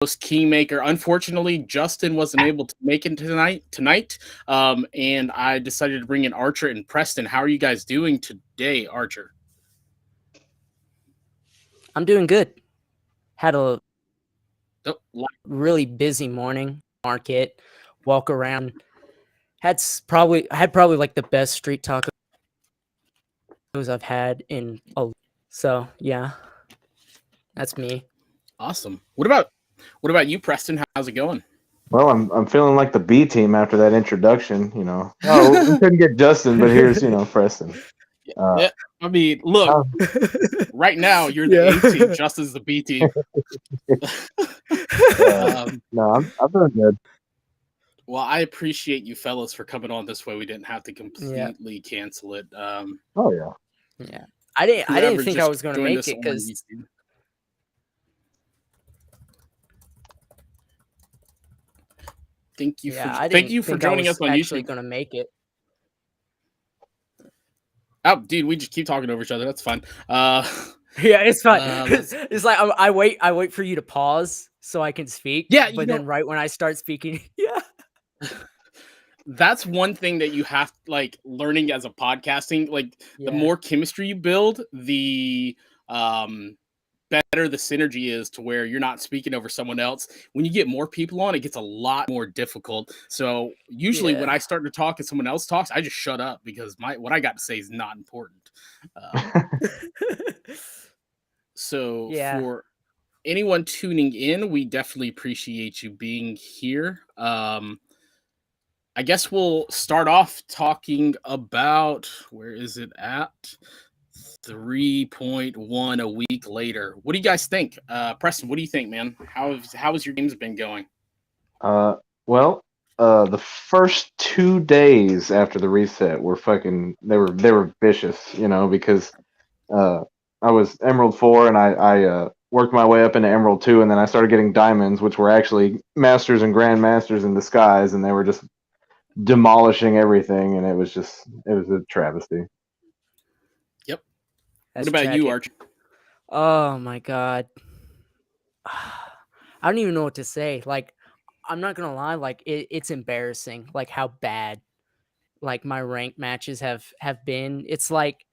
Kingmaker. Unfortunately, Justin wasn't able to make it tonight, and I decided to bring in Archer and Preston. How are you guys doing today, Archer? I'm doing good. Had a Oh, really busy morning. Market, walk around. Had probably like the best street tacos I've had in a. So yeah, that's me. awesome. What about you, Preston? How's it going? Well, I'm feeling like the B team after that introduction. Oh, we couldn't get Justin, but here's Preston. Uh, Yeah, I mean, look, uh, right now you're the Yeah. A team, Justin's the B team. no, I'm doing good. Well, I appreciate you fellas for coming on this way. We didn't have to Yeah, completely cancel it. Oh yeah. yeah. I didn't Whoever think I just was gonna joined make us it on because YouTube. Thank you for yeah, I thank didn't you for think I joining us was on actually YouTube. gonna make it. Oh, dude, we just keep talking over each other. That's fine. Yeah, it's fine. Let's It's like I wait for you to pause so I can speak, yeah, but then right when I start speaking, yeah, that's one thing that you have like learning as a podcasting. Like the yeah, more chemistry you build, the better the synergy is to where you're not speaking over someone else. When you get more people on, it gets a lot more difficult. So usually when yeah. I start to talk and someone else talks, I just shut up because my what I got to say is not important. Um, so Yeah. for anyone tuning in, we definitely appreciate you being here. I guess we'll start off talking about where is it at? 3.1 a week later. What do you guys think? Preston, what do you think, man? How has your games been going? Uh, well, the first 2 days after the reset were fucking. They were vicious, because uh, I was Emerald 4 and I worked my way up into Emerald 2, and then I started getting diamonds, which were actually masters and grandmasters in disguise, and they were just demolishing everything, and it was a travesty. Yep. What That's about you, tragic. Arch? Oh my god. I don't even know what to say. Like, I'm not gonna lie, like it's embarrassing, like how bad like my ranked matches have been. It's like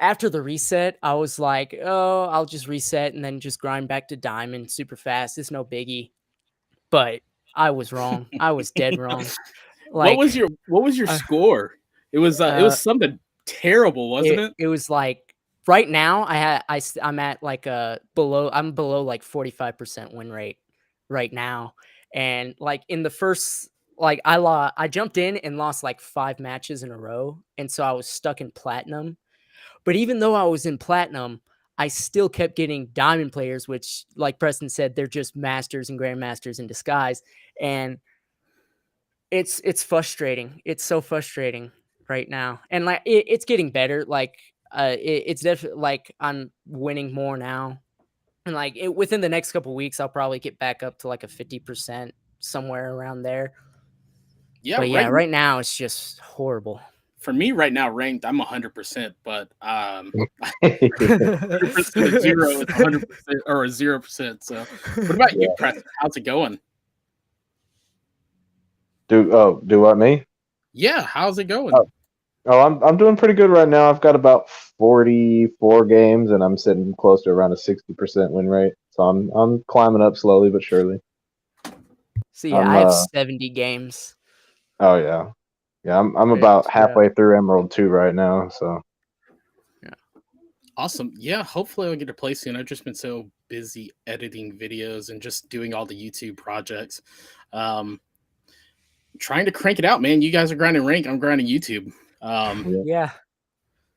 after the reset, I was like, oh, I'll just reset and then just grind back to diamond super fast. It's no biggie. But I was wrong. I was dead wrong. what was Like, your what was your uh, score? It was something terrible, wasn't it? it was like right now I'm at like a below I'm below like 45% win rate right now. And like in the first like I jumped in and lost like 5 matches in a row, and so I was stuck in platinum. But even though I was in platinum, I still kept getting diamond players, which, like Preston said, they're just masters and grandmasters in disguise. And it's frustrating. It's so frustrating right now, and like it's getting better. Like it's definitely like I'm winning more now, and like within the next couple weeks, I'll probably get back up to like a 50% somewhere around there. Yeah, But yeah, right. right now it's just horrible. For me, right now, ranked, I'm 100%, but 100% of Yeah. zero is 100% or 0%. So, what about you, Preston? How's it going? Do what, me? Yeah, how's it Oh, going? oh, I'm doing pretty good right now. I've got about 44 games, and I'm sitting close to around a 60% win rate. So I'm climbing up slowly but surely. So yeah, I'm I have 70 games. Oh yeah, yeah. I'm about Yeah. halfway through Emerald 2 right now. So Yeah. Awesome. Yeah, hopefully I'll get to play soon. I've just been so busy editing videos and just doing all the YouTube projects. Um, trying to crank it out, man. You guys are grinding rank. I'm grinding YouTube. Um, yeah. Yeah.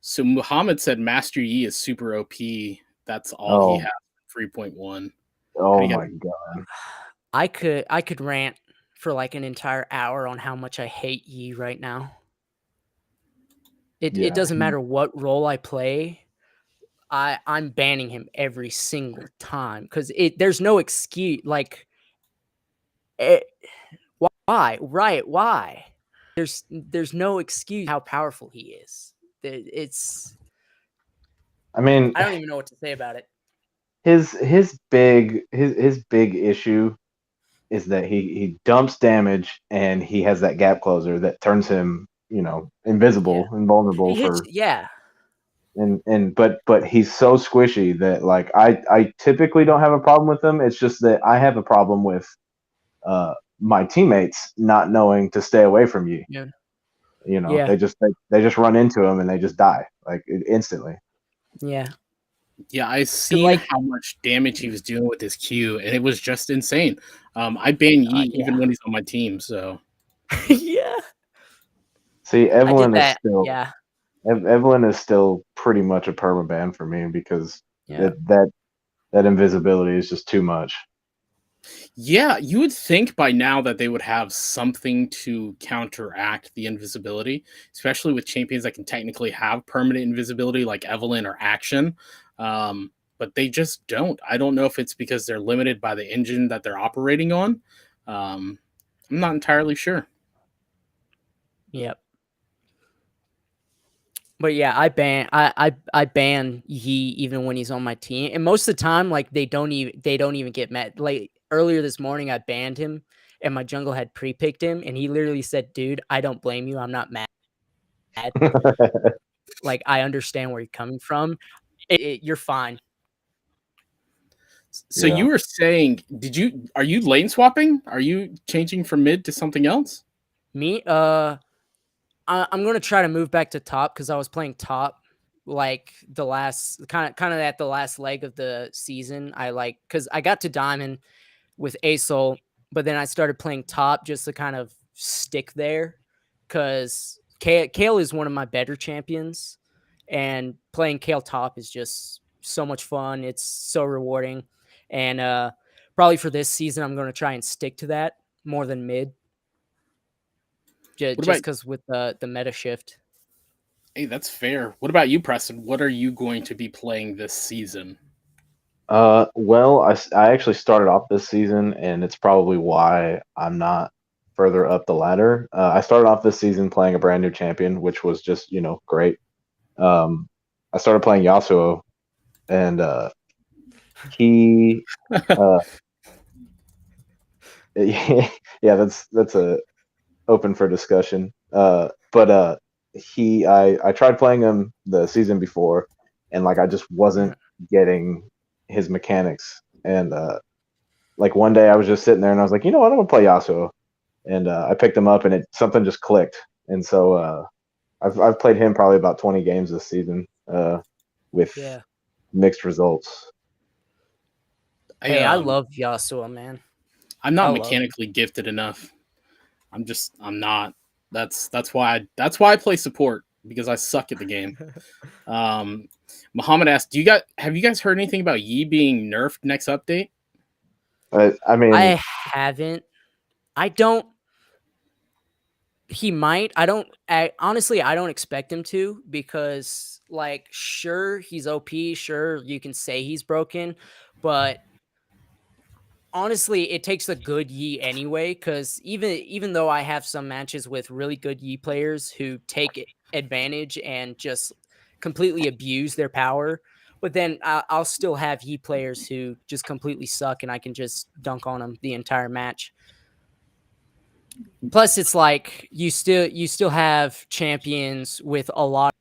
so Muhammad said Master Yi is super OP. That's all he Oh has. 3.1. How do oh you my guys? god. I could rant for like an entire hour on how much I hate Yi right now. It Yeah. doesn't matter what role I play. I'm banning him every single time because it there's no excuse. Like, it, why? Right? Why? There's no excuse how powerful he is. It's I mean, I don't even know what to say about it. his big issue is that he dumps damage and he has that gap closer that turns him, Yeah. invisible and vulnerable He hits, for yeah. but he's so squishy that like I typically don't have a problem with him. It's just that I have a problem with my teammates not knowing to stay away from you. Yeah. They Yeah. just run into him and they just die like instantly. Yeah. Yeah, I 'Cause, seen like, how much damage he was doing with his Q, and it was just insane. I ban Yi yeah. even when he's on my team, so Yeah. See, I did Evelyn is that. still Yeah. Evelyn is still pretty much a permaban for me because Yeah. that invisibility is just too much. yeah, you would think by now that they would have something to counteract the invisibility, especially with champions that can technically have permanent invisibility like Evelyn or Action. But they just don't. I don't know if it's because they're limited by the engine that they're operating on. Um, I'm not entirely sure. Yep. But yeah, I ban Yi even when he's on my team, and most of the time, like they don't even get met. Like earlier this morning, I banned him, and my jungle had pre-picked him, and he literally said, "Dude, I don't blame you. I'm not mad. Like I understand where you're coming from. You're fine." So Yeah. you were saying, are you lane swapping? Are you changing from mid to something else? Me, I'm gonna try to move back to top because I was playing top like the last kind of at the last leg of the season. Because I got to diamond with ASOL, but then I started playing top just to kind of stick there because Kale is one of my better champions, and playing Kale top is just so much fun. It's so rewarding, and probably for this season, I'm going to try and stick to that more than mid, What just about because with the meta shift. Hey, that's fair. What about you, Preston? What are you going to be playing this season? Well, I actually started off this season, and it's probably why I'm not further up the ladder. I started off this season playing a brand new champion, which was just, great. Um, I started playing Yasuo, and he, uh, yeah, that's a open for discussion. But I tried playing him the season before, and like I just wasn't getting his mechanics, and like one day I was just sitting there and I was like, you know what, I'm gonna play Yasuo, and I picked him up and something just clicked, and so I've played him probably about 20 games this season, with Yeah. mixed results. Hey, I I love Yasuo, man. I'm I not love him. mechanically gifted enough. I'm not. That's why I play support because I suck at the game. Um, Muhammad asked, have you guys heard anything about Yi being nerfed next update? I mean, I haven't. I don't. He might. Honestly, I don't expect him to because, like, sure, he's OP. Sure, you can say he's broken, but honestly, it takes a good Yi anyway. Because even though I have some matches with really good Yi players who take advantage and just completely abuse their power, but then I'll still have Yi players who just completely suck, and I can just dunk on them the entire match. Plus, it's like you still have champions with a lot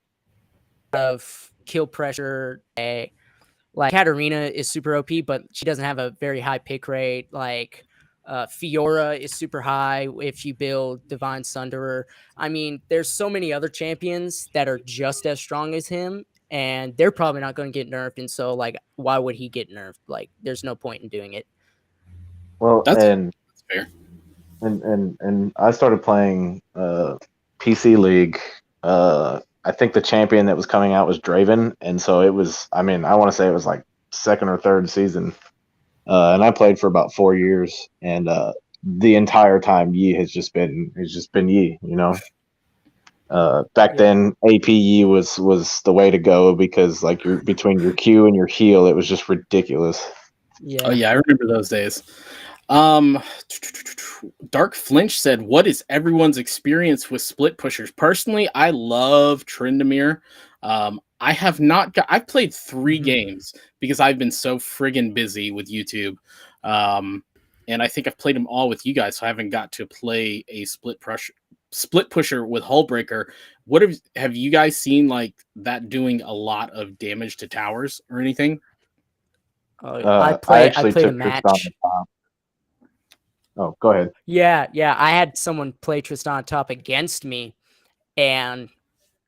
of kill pressure. Like Katarina is super OP, but she doesn't have a very high pick rate. Like Fiora is super high if you build Divine Sunderer. I mean, there's so many other champions that are just as strong as him, and they're probably not going to get nerfed. And so, like, why would he get nerfed? Like, there's no point in doing it. well, That's and fair. and I started playing PC League. I think the champion that was coming out was Draven, and so it was. I mean, I want to say it was like second or third season, and I played for about 4 years, and the entire time Yi has just been Yi. Back Yeah, then AP Yi was the way to go because like between your Q and your heal, it was just ridiculous. Oh yeah. yeah, I remember those days. Um, Dark Flinch said, "What is everyone's experience with split pushers?" Personally, I love Tryndamere. I have not got. I've played 3 Mhm. games because I've been so friggin' busy with YouTube, um, and I think I've played them all with you guys. So I haven't got to play a split pusher with Hullbreaker. What have you guys seen like that doing a lot of damage to towers or anything? I I actually played a took Tristan match. the top. Oh, go ahead. Yeah, yeah. I had someone play Tristan top against me, and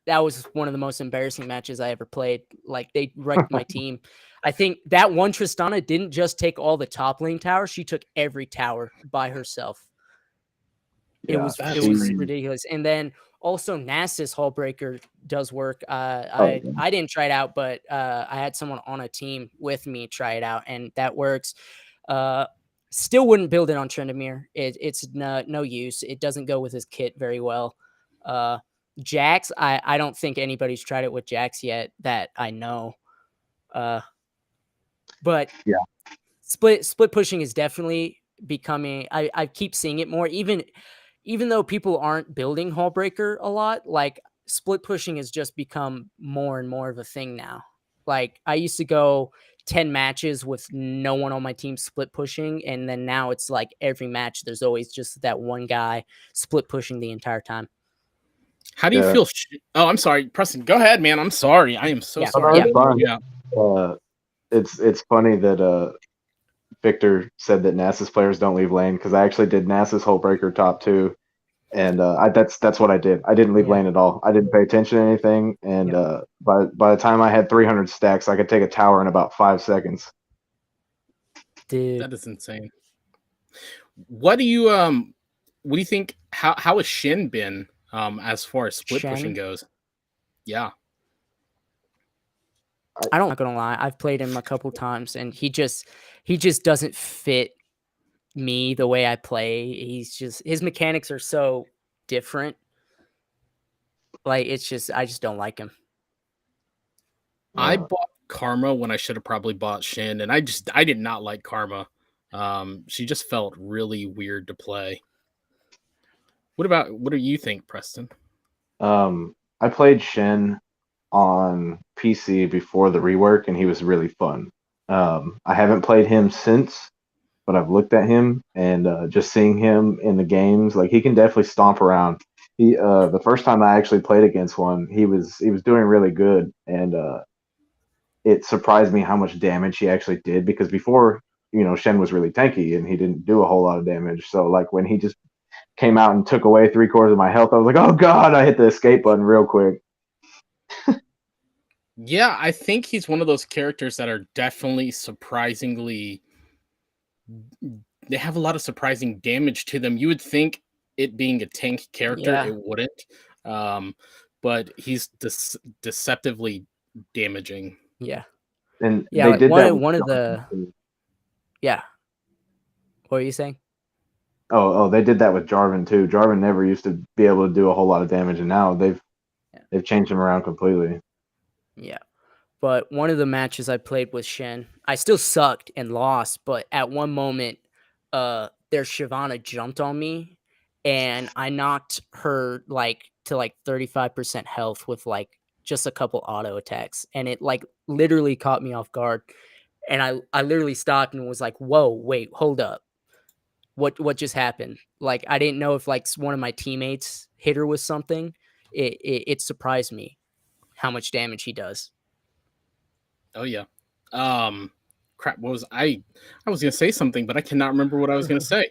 that was one of the most embarrassing matches I ever played. Like they wrecked my team. I think that one Tristana didn't just take all the top lane towers; she took every tower by herself. Yeah, It That's was she. crazy. ridiculous. And then also Nasus Hullbreaker does work. Oh, yeah. I didn't try it out, but I had someone on a team with me try it out, and that works. Uh, Still wouldn't build it on Trendemir. It's no use. It doesn't go with his kit very well. Uh, Jax, I don't think anybody's tried it with Jax yet that I know. Uh, but Yeah. split pushing is definitely becoming. I keep seeing it more. Even though people aren't building Hullbreaker a lot, like split pushing has just become more and more of a thing now. Like I used to go 10 matches with no one on my team split pushing, and then now it's like every match there's always just that one guy split pushing the entire time. How do you Yeah. feel? Oh, I'm sorry, Preston. Go ahead, man. I'm sorry. I am so Yeah, Oh, sorry no, yeah. to it's interrupt fine. you. It's funny that Victor said that Nasus players don't leave lane because I actually did Nasus Hullbreaker top 2, and that's what I did. I didn't leave Yeah. lane at all. I didn't pay attention to anything, and Yep. by the time I had 300 stacks, I could take a tower in about 5 seconds. Dude. That is insane. What do you think? How has Shin been as far as split pushing Shen. goes? Yeah. I don't not gonna lie. I've played him a couple times and he just doesn't fit me the way I play. He's just his mechanics are so different. Like it's just I just don't like him. I Uh, bought Karma when I should have probably bought Shin, and I did not like Karma. She just felt really weird to play. What do you think, Preston? I played Shen on PC before the rework, and he was really fun. I haven't played him since, but I've looked at him and just seeing him in the games, like he can definitely stomp around. He the first time I actually played against one, he was doing really good, and it surprised me how much damage he actually did because before, Shen was really tanky and he didn't do a whole lot of damage. So like when he just came out and took away 3/4 of my health, I was like, oh god, I hit the escape button real quick. Yeah, I think he's one of those characters that are definitely surprisingly. They have a lot of surprising damage to them. You would think it being a tank character, Yeah. it wouldn't, um, but he's deceptively damaging. Yeah. And Yeah. they Like did that with one of Jarvan the too. yeah. What are you saying? Oh, they did that with Jarvan too. Jarvan never used to be able to do a whole lot of damage, and now Yeah. they've changed him around completely. Yeah. But one of the matches I played with Shen, I still sucked and lost, but at one moment, their Shyvana jumped on me and I knocked her like to like 35% health with like just a couple auto attacks. And it like literally caught me off guard. And I literally stopped and was like, whoa, wait, hold up. What just happened? Like I didn't know if like one of my teammates hit her with something. It surprised me how much damage he does. Oh yeah. Crap. What was I? I was gonna say something, but I cannot remember what I was gonna say.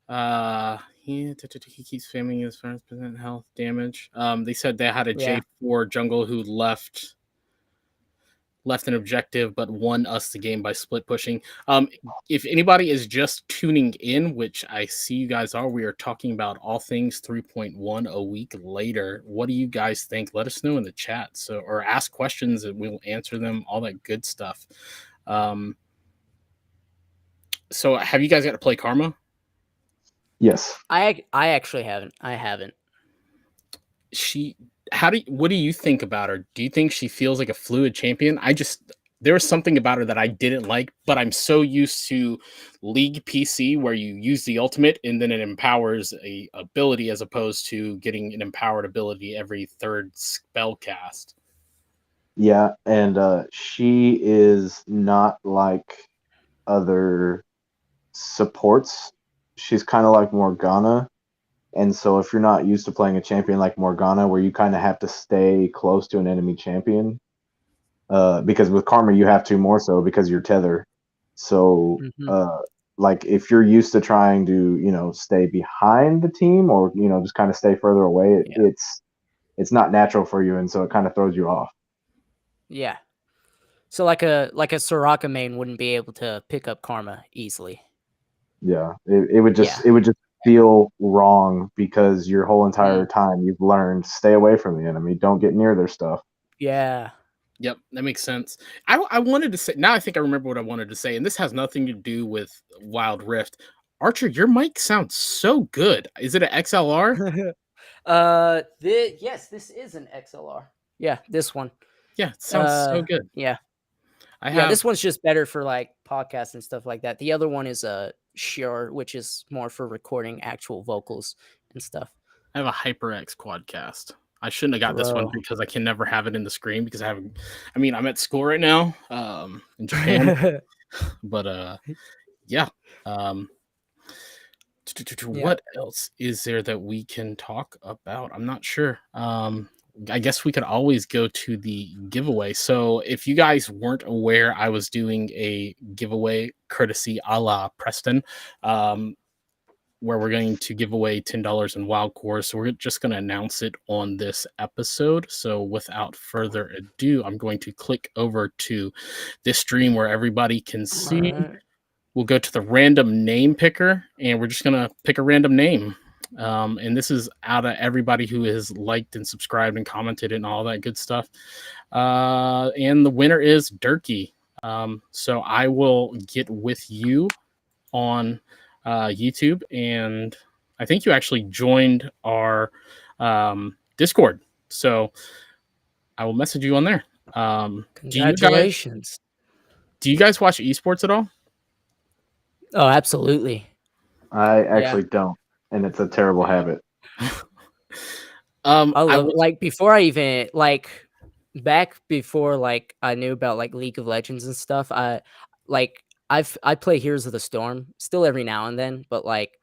He keeps spamming his 5% health damage. They said they had a Yeah. J4 jungle who left an objective but won us the game by split pushing. If anybody is just tuning in, which I see you guys are, we are talking about all things 3.1 a week later. What do you guys think? Let us know in the chat. So, or ask questions and we'll answer them, all that good stuff. So have you guys got to play Karma? Yes. I actually haven't. I haven't. What do you think about her? Do you think she feels like a fluid champion? There was something about her that I didn't like, but I'm so used to League PC where you use the ultimate and then it empowers a ability as opposed to getting an empowered ability every third spell cast. Yeah, and she is not like other supports. She's kind of like Morgana. And so if you're not used to playing a champion like Morgana, where you kind of have to stay close to an enemy champion, because with Karma you have to more so because you're tether. So Hmm. like if you're used to trying to stay behind the team or just kind of stay further away, Yeah. it's not natural for you, and so it kind of throws you off. Yeah. So like a Soraka main wouldn't be able to pick up Karma easily. Yeah, it would Yeah. just feel wrong because your whole entire Mm. time you've learned stay away from the enemy, don't get near their stuff. Yeah. Yep, that makes sense. I wanted to say, now I think I remember what I wanted to say, and this has nothing to do with Wild Rift. Archer, your mic sounds so good. Is it an XLR? Yes, this is an XLR. Yeah, this one. Yeah, it sounds so good. Yeah. I Yeah, have this one's just better for like podcasts and stuff like that. The other one is a Shure, which is more for recording actual vocals and stuff. I have a HyperX Quadcast. I shouldn't have got this one Bro. because I can never have it in the screen because I mean, I'm at school right now, in Japan, but yeah. Um, Yeah. what else is there that we can talk about? I'm not sure. I guess we could always go to the giveaway. So if you guys weren't aware, I was doing a giveaway courtesy a la Preston, um, where we're going to give away $10 in Wild Core. So we're just going to announce it on this episode. So without further ado, I'm going to click over to this stream where everybody can All see. right. We'll go to the random name picker, and we're just going to pick a random name. And this is out of everybody who has liked and subscribed and commented and all that good stuff. And the winner is Durkee. So I will get with you on YouTube, and I think you actually joined our Discord. So I will message you on there. Do you guys Congratulations. watch esports at all? Oh, absolutely. I Yeah. actually don't, and it's a terrible habit. I I love will. it. Like before I even like back before like I knew about like League of Legends and stuff, like I play Heroes of the Storm still every now and then, but like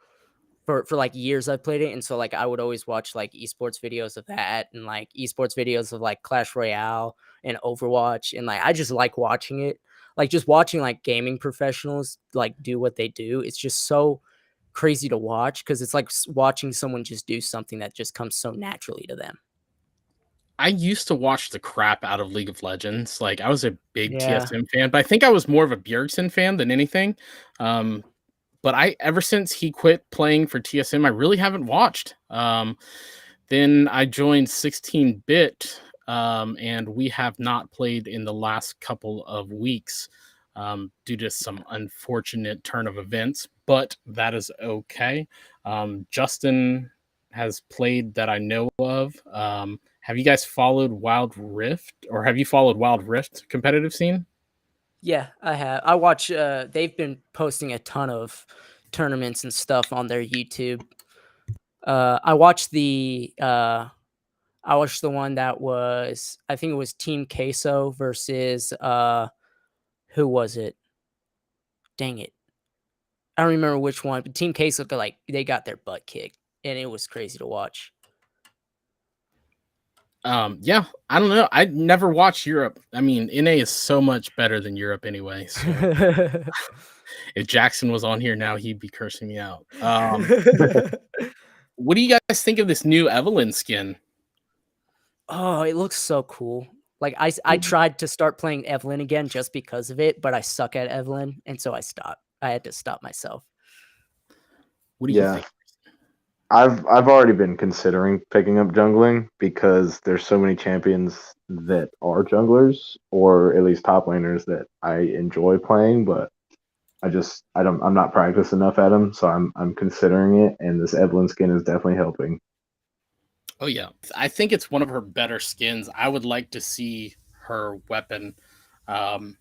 for like years I've played it, and so like I would always watch like esports videos of that and like esports videos of like Clash Royale and Overwatch, and like I just like watching it. Like just watching like gaming professionals like do what they do. It's just so crazy to watch because it's like watching someone just do something that just comes so naturally to them. I used to watch the crap out of League of Legends. Like I was a big Yeah. TSM fan, but I think I was more of a Bjergsen fan than anything. Um, but I ever since he quit playing for TSM, I really haven't watched. Then I joined 16-bit, and we have not played in the last couple of weeks due to some unfortunate turn of events, but that is okay. Justin has played that I know of. Have you guys followed Wild Rift, or have you followed Wild Rift competitive scene? Yeah, I have. I watch they've been posting a ton of tournaments and stuff on their YouTube. I watched the one that was, I think it was Team Queso versus who was it? Dang it. I don't remember which one, but Team Queso like they got their butt kicked and it was crazy to watch. Yeah, I don't know. I never watched Europe. I mean, NA is so much better than Europe anyway. So if Jackson was on here now, he'd be cursing me out. What do you guys think of this new Evelyn skin? Oh, it looks so cool. Like I tried to start playing Evelyn again just because of it, but I suck at Evelyn, and so I stopped. I had to stop myself. What do you Yeah, think? I've already been considering picking up jungling because there's so many champions that are junglers or at least top laners that I enjoy playing, but I'm not practiced enough at them, so I'm considering it, and this Evelyn skin is definitely helping. Oh yeah, I think it's one of her better skins. I would like to see her weapon. Um,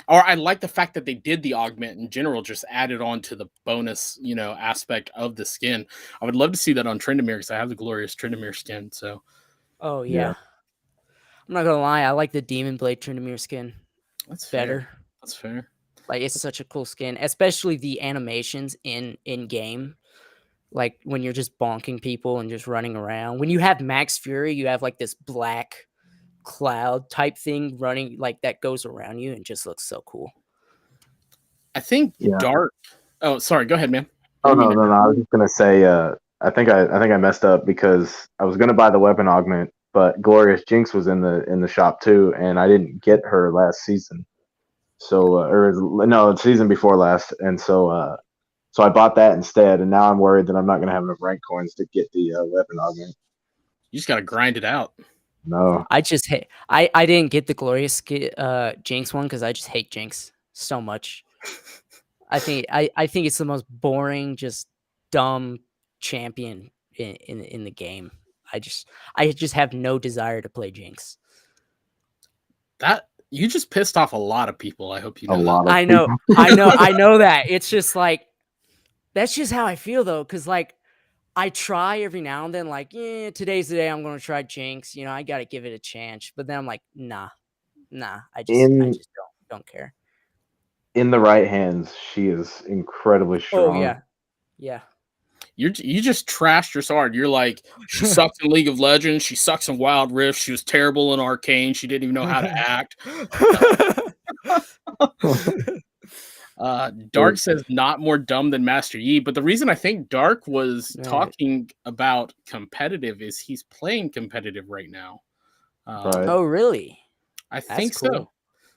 or I like the fact that they did the augment in general, just added on to the bonus, aspect of the skin. I would love to see that on Tryndamere because I have the glorious Tryndamere skin. So Oh Yeah, yeah. I'm not gonna lie, I like the Demon Blade Tryndamere skin That's fair. better. That's fair. Like it's such a cool skin, especially the animations in game. Like when you're just bonking people and just running around. When you have Max Fury, you have like this black cloud type thing running like that goes around you and just looks so cool. I think Yeah. Dark. Oh, sorry. Go ahead, man. Oh Didn't no, mean no, to- no. I was just gonna say. I think I messed up because I was gonna buy the weapon augment, but Glorious Jinx was in the shop too, and I didn't get her last season. So no, season before last, and so I bought that instead, and now I'm worried that I'm not gonna have enough rank coins to get the weapon augment. You just got to grind it out. No, I just hate. I didn't get the Glorious Jinx one because I just hate Jinx so much. I think it's the most boring, just dumb champion in the game. I just have no desire to play Jinx. That you just pissed off a lot of people. I hope you a know that. lot of I know, people. I know that. It's just like that's just how I feel though, because like I try every now and then, like, yeah, today's the day I'm gonna try Jinx. You know, I gotta give it a chance. But then I'm like, nah, I in just don't care. in the right hands, she is incredibly Oh strong. yeah, yeah. You just trashed her so hard. You're like, she sucks in League of Legends. She sucks in Wild Rift. She was terrible in Arcane. She didn't even know how to act. Dark says not more dumb than Master Yi, but the reason I think Dark was Right. talking about competitive is he's playing competitive right now. Right. Oh really? I That's think so. cool.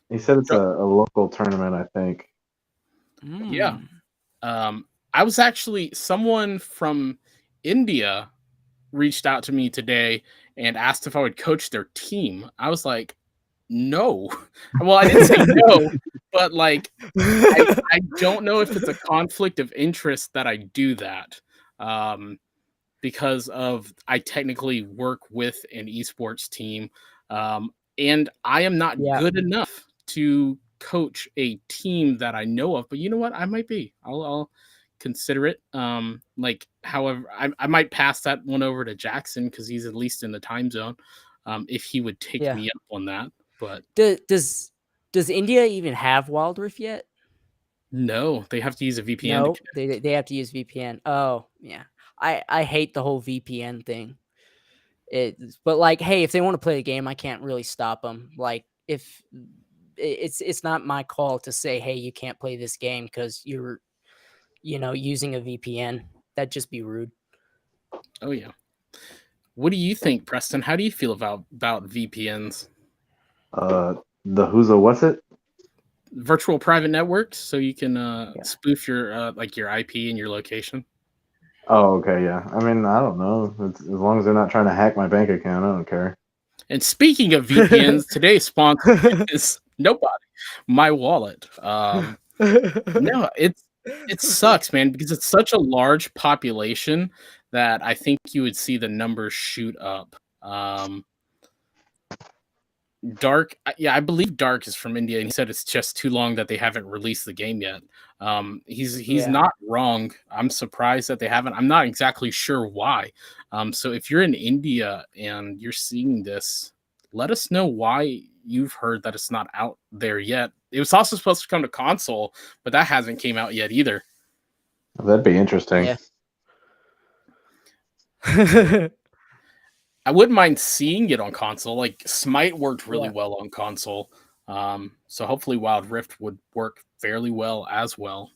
He said it's a local tournament, I think. Yeah. Mm. I was actually someone from India reached out to me today and asked if I would coach their team. I was like, no. Well, I didn't say no, but like I don't know if it's a conflict of interest that I do that. Because of I technically work with an esports team, and I am not Yeah. good enough to coach a team that I know of. But you know what? I might be. I'll consider it. Like, however, I might pass that one over to Jackson because he's at least in the time zone. If he would take Yeah. me up on that, but Does India even have Wild Rift yet? no, they have to use a VPN. No, they have to use VPN. Oh yeah, I hate the whole VPN thing. But like, hey, if they want to play the game, I can't really stop them. Like, if it's not my call to say, hey, you can't play this game because you're, using a VPN. That'd just be rude. Oh yeah. What do you think, Preston? How do you feel about VPNs? The what's it? Virtual private networks, so you can Yeah. spoof your like your IP and your location. Oh, okay, yeah. I mean, I don't know. As long as they're not trying to hack my bank account, I don't care. And speaking of VPNs, today's sponsor is nobody. My wallet. No, it sucks, man, because it's such a large population that I think you would see the numbers shoot up. Dark, yeah, I believe Dark is from India, and he said it's just too long that they haven't released the game yet. He's Yeah. not wrong. I'm surprised that they haven't. I'm not exactly sure why. So if you're in India and you're seeing this, let us know why you've heard that it's not out there yet. It was also supposed to come to console, but that hasn't came out yet either. That'd be interesting. Yeah. I wouldn't mind seeing it on console. Like Smite worked really Yeah. well on console. So hopefully Wild Rift would work fairly well as well.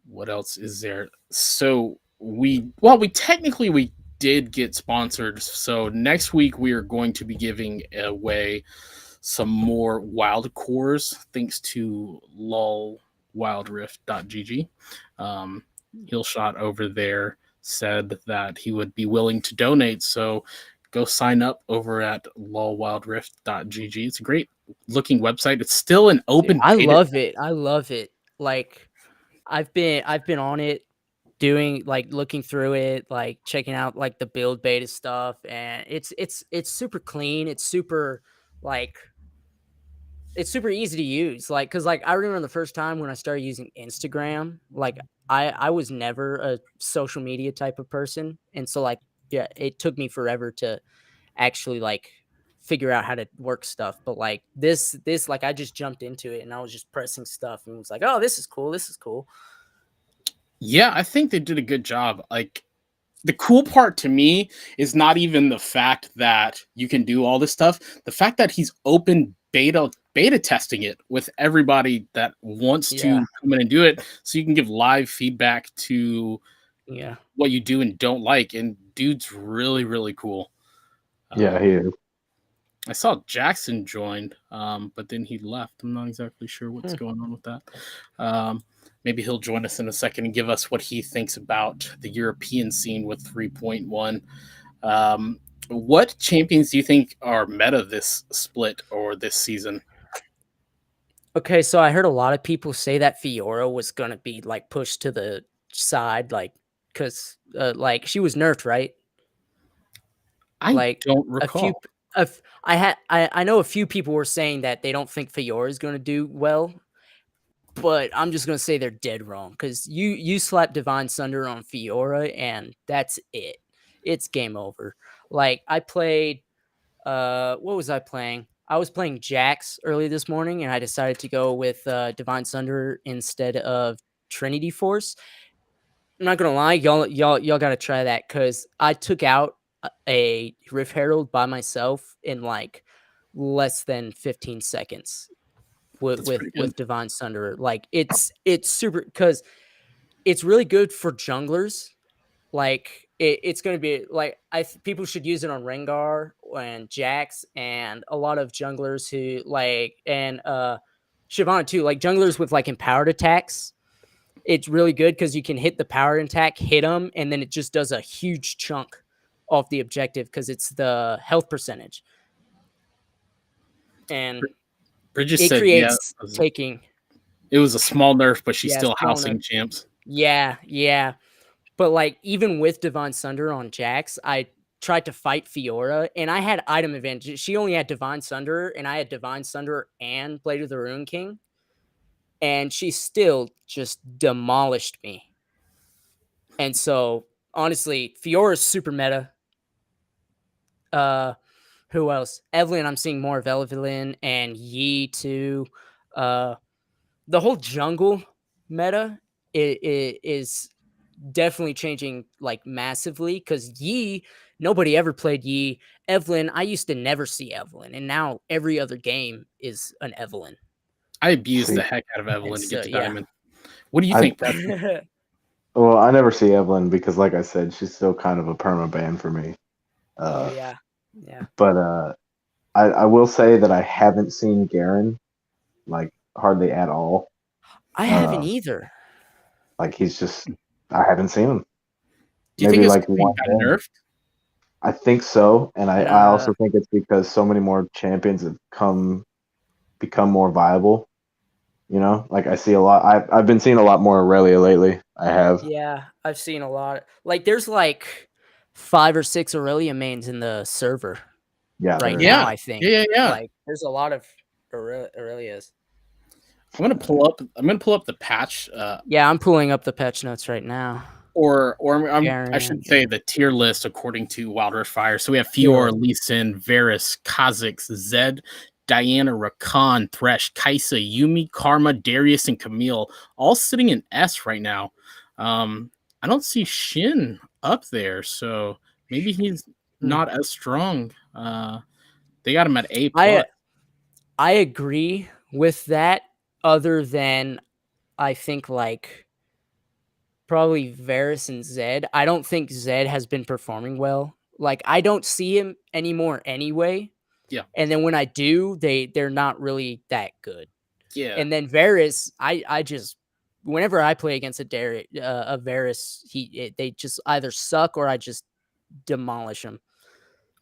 What else is there? So we technically did get sponsored. So next week we are going to be giving away some more wild cores thanks to lolwildrift.gg. Heelshot over there said that he would be willing to donate. So go sign up over at lolwildrift.gg. It's a great looking website. It's still an open I beta. love it. I love it. Like I've been on it doing like looking through it, like checking out like the build beta stuff, and it's super clean. It's super like it's super easy to use. Like cuz like I remember the first time when I started using Instagram, like I was never a social media type of person, and so like yeah, it took me forever to actually like figure out how to work stuff. But like this like I just jumped into it and I was just pressing stuff and was like, oh, this is cool. This is cool. Yeah, I think they did a good job. Like the cool part to me is not even the fact that you can do all this stuff. The fact that he's open beta testing it with everybody that wants Yeah. to come in and do it, so you can give live feedback to Yeah. what you do and don't like. And dude's really, really cool. Yeah, he is. I saw Jackson joined, but then he left. I'm not exactly sure what's Hmm. going on with that. Maybe he'll join us in a second and give us what he thinks about the European scene with 3.1. What champions do you think are meta this split or this season? Okay, so I heard a lot of people say that Fiora was gonna be like pushed to the side, like because like she was nerfed, right? I Like don't a few, recall. I know a few people were saying that they don't think Fiora is gonna do well, but I'm just gonna say they're dead wrong because you slap Divine Sunder on Fiora and that's it. It's game over. Like I played what was I playing? I was playing Jax early this morning and I decided to go with Divine Sunder instead of Trinity Force. I'm not gonna lie, y'all gotta try that because I took out a Rift Herald by myself in like less than 15 seconds with That's pretty good. Divine Sunder. Like it's super because it's really good for junglers. Like it's going to be like people should use it on Rengar and Jax and a lot of junglers who like and Shyvana too, like junglers with like empowered attacks. It's really good because you can hit the power attack, hit them, and then it just does a huge chunk off the objective because it's the health percentage. And Bridget it said, yeah, creates taking. it was a small nerf, but she's Yeah, still small nerf. housing champs. Yeah. But like even with Divine Sunder on Jax, I tried to fight Fiora and I had item advantage. She only had Divine Sunder and I had Divine Sunder and Blade of the Rune King. And she still just demolished me. And so honestly, Fiora's super meta. Who else? Evelyn, I'm seeing more of Evelyn and Yi too. The whole jungle meta is definitely changing like massively because Yi, nobody ever played Yi. Evelyn, I used to never see Evelyn, and now every other game is an Evelyn. I abused See, the heck out of And Evelyn to get so to yeah. Diamond. What do you I think, Preston? well, I never see Evelyn because, like I said, she's still kind of a perma ban for me. Oh Uh, yeah. but I will say that I haven't seen Garen like hardly at all. I haven't Uh, either. like he's just I haven't seen him. Do you think Maybe it's like because he one got game. nerfed? I think so, and I Nah. also think it's because so many more champions have become more viable. You know, like I see a lot. I've been seeing a lot more Aurelia lately. I have. Yeah, I've seen a lot. Like there's like 5 or 6 Aurelia mains in the server Yeah, right there now, is. Yeah. I think. Yeah. Like there's a lot of Aurelias. I'm gonna pull up the patch, Yeah, I'm pulling up the patch notes right now. I should Garen. say the tier list according to Wild Rift Fire. So we have Yeah. Fiora, Lee Sin, Varus, Kha'Zix, Zed, Diana, Rakan, Thresh, Kaisa, Yumi, Karma, Darius, and Camille, all sitting in S right now. I don't see Shin up there, so maybe he's Hmm. not as strong. They got him at A I plus. I agree with that other than I think like probably Varus and Zed. I don't think Zed has been performing well. Like I don't see him anymore anyway. Yeah. And then when I do, they're not really that good. Yeah. And then Varus, I just whenever I play against a Varus, they just either suck or I just demolish them.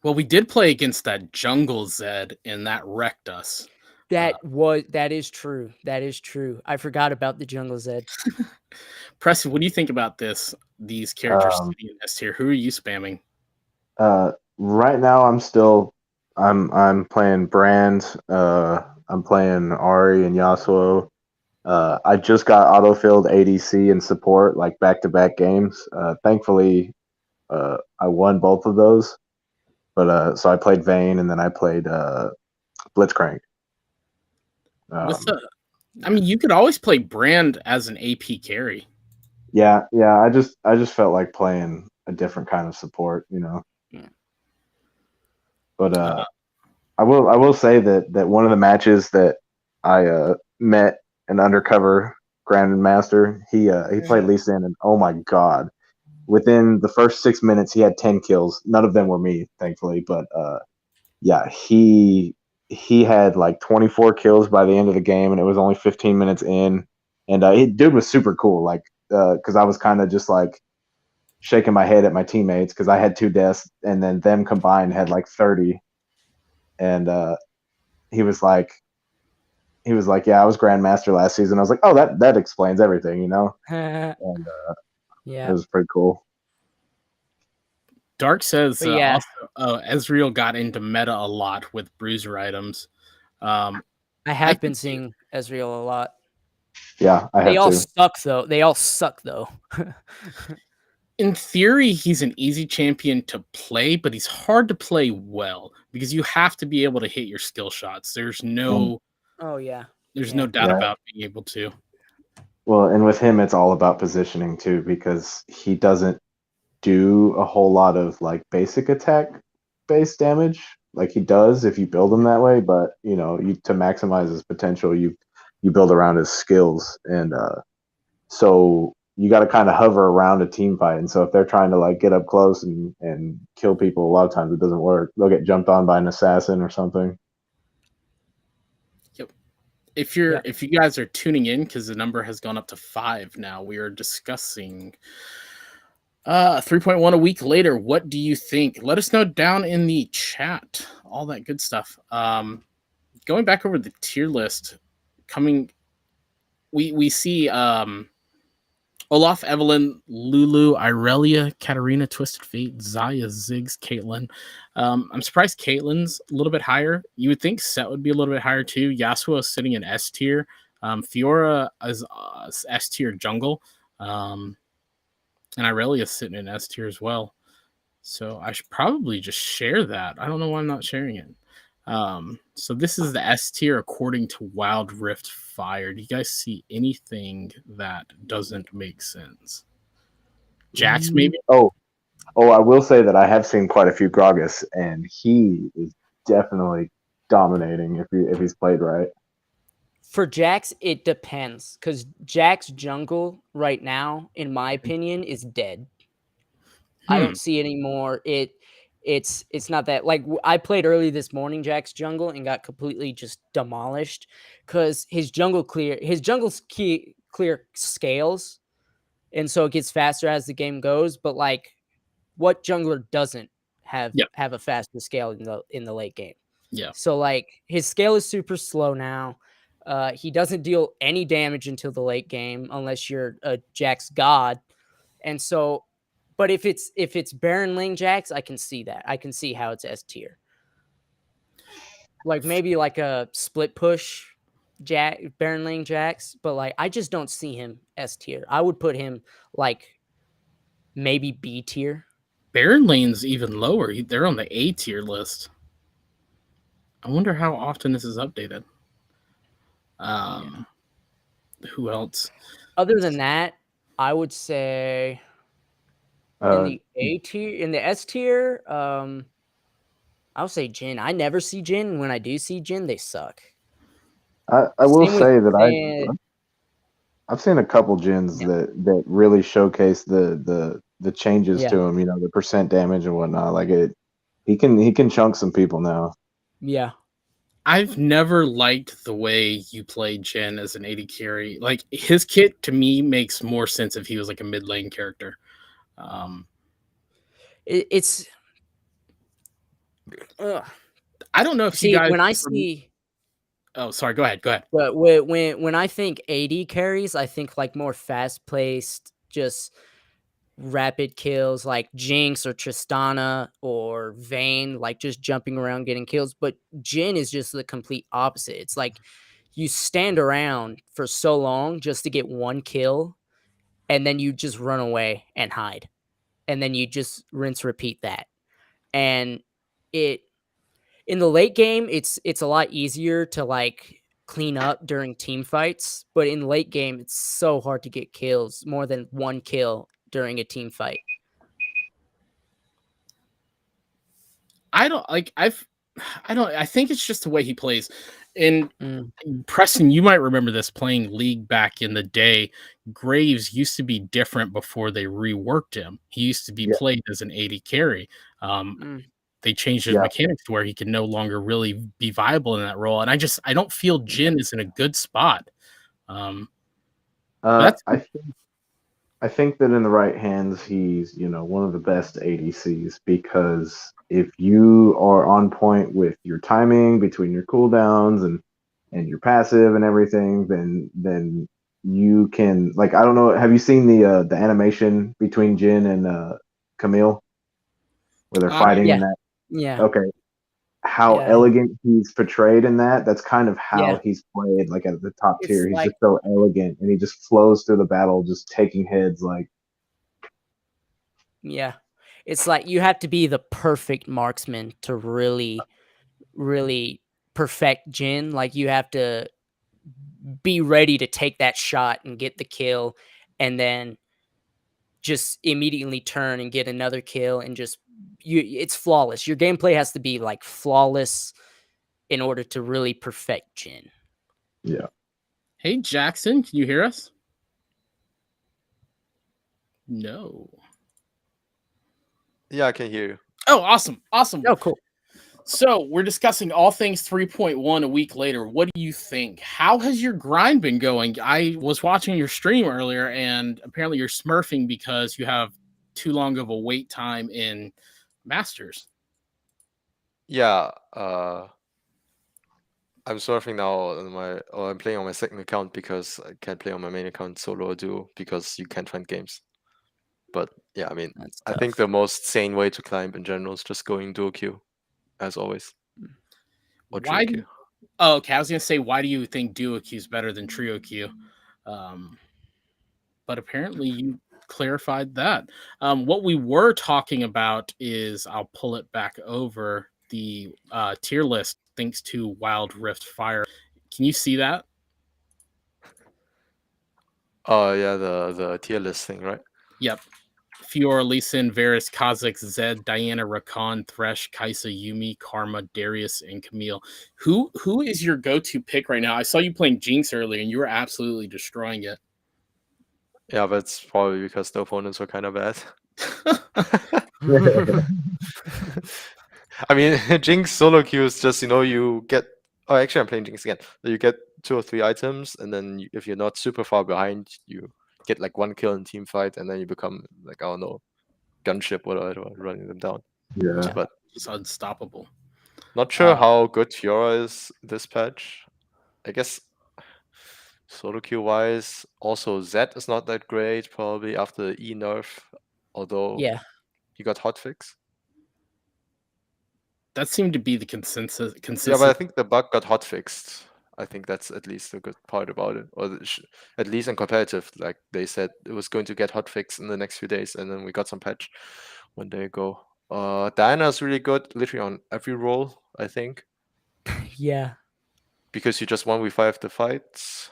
Well, we did play against that jungle Zed, and that wrecked us. That is true. That is true. I forgot about the Jungle Zed. Preston, what do you think about this? These characters Um, sitting in S tier. Who are you spamming? right now, I'm playing Brand. I'm playing Ari and Yasuo. I just got autofilled ADC and support like back to back games. Thankfully, I won both of those. But so I played Vayne, and then I played Blitzcrank. What's the? I mean, you could always play Brand as an AP carry. Yeah. I just felt like playing a different kind of support, you know. Yeah. But I will say that one of the matches that I met an undercover grandmaster, he played Lee Sin, and oh my god, within the first 6 minutes he had 10 kills. None of them were me, thankfully, but yeah, he had like 24 kills by the end of the game, and it was only 15 minutes in, and dude was super cool, like because I was kind of just like shaking my head at my teammates because I had 2 deaths, and then them combined had like 30, and he was like yeah, I was grandmaster last season. I was like, oh, that explains everything, you know. And it Yeah. was pretty cool. Dark says But yeah, also Ezreal got into meta a lot with bruiser items. I I have can been seeing Ezreal a lot. Yeah, I They have all too. suck though. They all suck though. in theory, he's an easy champion to play, but he's hard to play well because you have to be able to hit your skill shots. There's no Oh yeah. there's Yeah. no doubt Yeah. about being able to. Well, and with him, it's all about positioning too, because he doesn't do a whole lot of like basic attack based damage like he does if you build him that way. But you know, to maximize his potential, you build around his skills, and so you got to kind of hover around a team fight. And so if they're trying to like get up close and kill people, a lot of times it doesn't work. They'll get jumped on by an assassin or something. Yep. If Yeah. you guys are tuning in, because the number has gone up to 5 now, we are discussing 3.1 a week later. What do you think? Let us know down in the chat. All that good stuff. Going back over the tier list, coming we see Olaf, Evelyn, Lulu, Irelia, Katarina, Twisted Fate, Zaya, Ziggs, Caitlyn. I'm surprised Caitlyn's a little bit higher. You would think Sett would be a little bit higher too. Yasuo is sitting in S tier. Fiora is S tier jungle. And Irelia is sitting in S tier as well. So I should probably just share that. I don't know why I'm not sharing it. So this is the S tier according to Wild Rift Fire. Do you guys see anything that doesn't make sense? Jax, maybe? Oh, I will say that I have seen quite a few Gragas, and he is definitely dominating if he's played right. For Jax, it depends because Jax jungle right now, in my opinion, is dead. I don't see anymore. It's not that like I played early this morning Jax jungle and got completely just demolished because his jungle's clear scales, and so it gets faster as the game goes. But like, what jungler doesn't Yep. have a faster scale in the late game? Yeah. So like his scale is super slow now. He doesn't deal any damage until the late game unless you're a Jax god. And so, but if it's Baron Lane Jax, I can see that. I can see how it's S tier. Like maybe like a split push Baron Lane Jax, but like I just don't see him S tier. I would put him like maybe B tier. Baron Lane's even lower. They're on the A tier list. I wonder how often this is updated. Who else? Other than that, I would say in the A tier, in the S tier, I'll say Jin. I never see Jin, and when I do see Jin, they suck. I will Same with say that I've seen a couple gens that really showcase the changes to him. You know, the percent damage and whatnot. Like he can chunk some people now. Yeah. I've never liked the way you play Jin as an AD carry. Like his kit to me makes more sense if he was like a mid lane character. It's. I don't know if See, you guys. when I see. Oh, sorry. Go ahead. Go ahead. But when I think AD carries, I think like more fast paced, just rapid kills like Jinx or Tristana or Vayne, like just jumping around getting kills. But Jin is just the complete opposite. It's like you stand around for so long just to get one kill, and then you just run away and hide. And then you just rinse repeat that. And it in the late game, it's a lot easier to like clean up during team fights, but in late game, it's so hard to get kills, more than one kill during a team fight. I don't like I think it's just the way he plays. And Mm. Preston, you might remember this playing League back in the day. Graves used to be different before they reworked him. He used to be Yeah. played as an AD carry. Mm. They changed his Yeah. mechanics to where he can no longer really be viable in that role. And I don't feel Jin is in a good spot. That's I think that in the right hands, he's one of the best ADCs, because if you are on point with your timing between your cooldowns and your passive and everything, then you can, like, I don't know. Have you seen the animation between Jin and Camille where they're fighting in Yeah. that? Yeah. Okay, how Yeah. elegant he's portrayed in that. That's kind of how Yeah. he's played, like at the top It's tier. He's like, just so elegant, and he just flows through the battle, just taking heads. Like, yeah. It's like you have to be the perfect marksman to really, really perfect Jin. Like you have to be ready to take that shot and get the kill, and then just immediately turn and get another kill, and just it's flawless. Your gameplay has to be like flawless in order to really perfect Jin. yeah. Hey Jackson, can you hear us? No. Yeah, I can hear you. Oh, awesome. Awesome. Oh, cool. So we're discussing all things 3.1 a week later. What do you think? How has your grind been going? I was watching your stream earlier, and apparently you're smurfing because you have too long of a wait time in Masters. Yeah, I'm surfing now on I'm playing on my second account because I can't play on my main account solo or duo because you can't find games. But yeah, I mean, That's I tough. think the most sane way to climb in general is just going duo queue, as always. Or trio Why? queue. Oh, okay. I was gonna say, why do you think duo queue is better than trio queue? But apparently you clarified that. What we were talking about is, I'll pull it back over, the tier list thanks to Wild Rift Fire. Can you see that? Oh yeah, the tier list thing, right? Yep. Fiora, Lee Sin, Varus, Kha'Zix, Zed, Diana, Rakan, Thresh, Kaisa, Yumi, Karma, Darius, and Camille. Who is your go-to pick right now? I saw you playing Jinx earlier, and you were absolutely destroying it. Yeah, that's probably because the opponents were kind of bad. I mean, Jinx solo queue is just, you get. Oh, actually, I'm playing Jinx again. So you get 2 or 3 items, and then if you're not super far behind, you get like 1 kill in team fight, and then you become like, I don't know, gunship, whatever, running them down. Yeah. But It's unstoppable. not sure how good Fiora is this patch. I guess solo queue wise, also Zed is not that great, probably after the E nerf, although Yeah. he got hotfix. That seemed to be the consensus. Yeah, but I think the bug got hotfixed. I think that's at least a good part about it, or at least in competitive, like they said it was going to get hotfixed in the next few days, and then we got some patch 1 day ago. Diana is really good, literally on every role, I think, Yeah. because you just 1v5 the fights.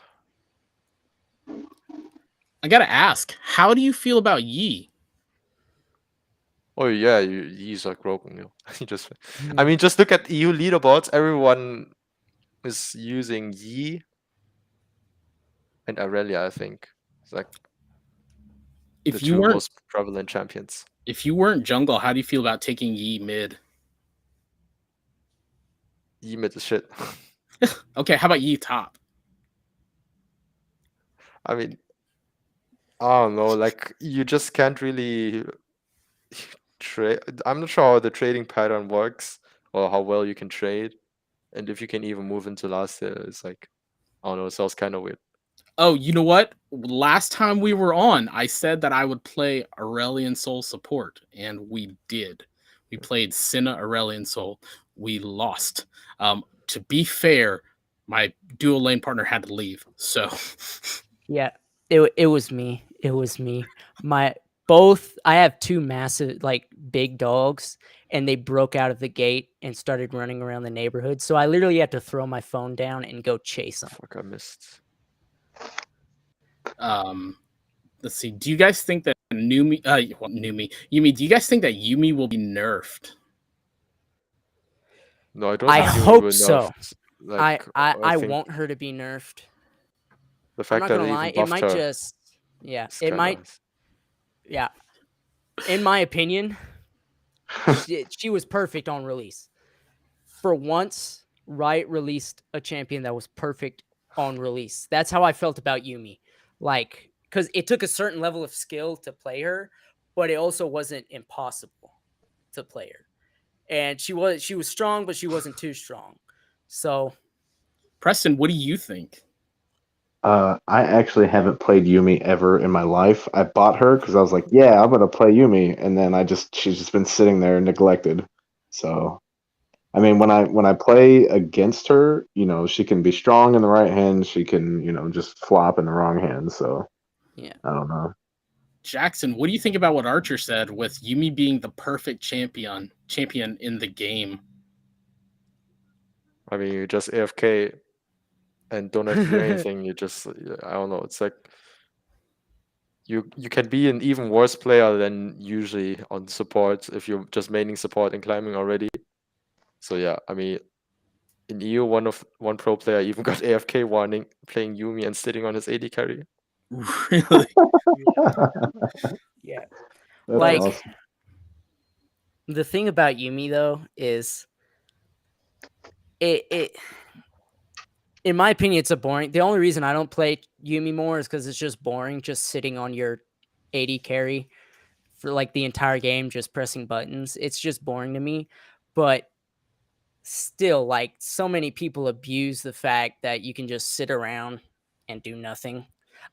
I gotta ask, how do you feel about Yi? Oh yeah, he's like broken. You just, I mean, just look at EU leaderboards. Everyone is using Yi and Aurelia. I think it's like the If you 2 weren't most prevalent champions. jungle, how do you feel about taking Yi mid? Yi mid is shit. Okay, how about Yi top? I mean, I don't know. Like you just can't really trade. I'm not sure how the trading pattern works or how well you can trade, and if you can even move into last year. It's like, I don't know. It sounds kind of weird. Oh, you know what? Last time we were on, I said that I would play Aurelion Soul support, and we did. We played Senna Aurelion Soul. We lost. To be fair, my dual lane partner had to leave. So Yeah. It was me. It was me. both. I have two massive, like big dogs, and they broke out of the gate and started running around the neighborhood. So I literally had to throw my phone down and go chase them. Fuck, I missed. Let's see. Do you guys think that Yumi? Yumi, do you guys think that Yumi will be nerfed? No, I don't I think Yumi hope will so. nerfed. Like, I think want her to be nerfed. the I'm fact not that gonna they lie. even It buffed might her just, yeah. is It kinda might, nice. yeah. In my opinion, she was perfect on release. For once, Riot released a champion that was perfect on release. That's how I felt about Yumi. Like, because it took a certain level of skill to play her, but it also wasn't impossible to play her. And she was strong, but she wasn't too strong. So Preston, what do you think? I actually haven't played Yumi ever in my life. I bought her because I was like, yeah, I'm gonna play Yumi, and then she's just been sitting there neglected. So, I mean, when I play against her, she can be strong in the right hand. She can, just flop in the wrong hand. So, yeah. I don't know. Jackson, what do you think about what Archer said with Yumi being the perfect champion in the game? I mean, you just AFK and don't have to do anything. You just, I don't know. It's like you can be an even worse player than usually on support if you're just maining support and climbing already. So yeah, I mean, in EU, one pro player even got AFK warning playing Yumi and sitting on his AD carry. Really? Yeah. That's Like, awesome. the thing about Yumi though is it in my opinion, it's a boring. The only reason I don't play Yumi more is because it's just boring, just sitting on your AD carry for like the entire game, just pressing buttons. It's just boring to me. But still, like, so many people abuse the fact that you can just sit around and do nothing.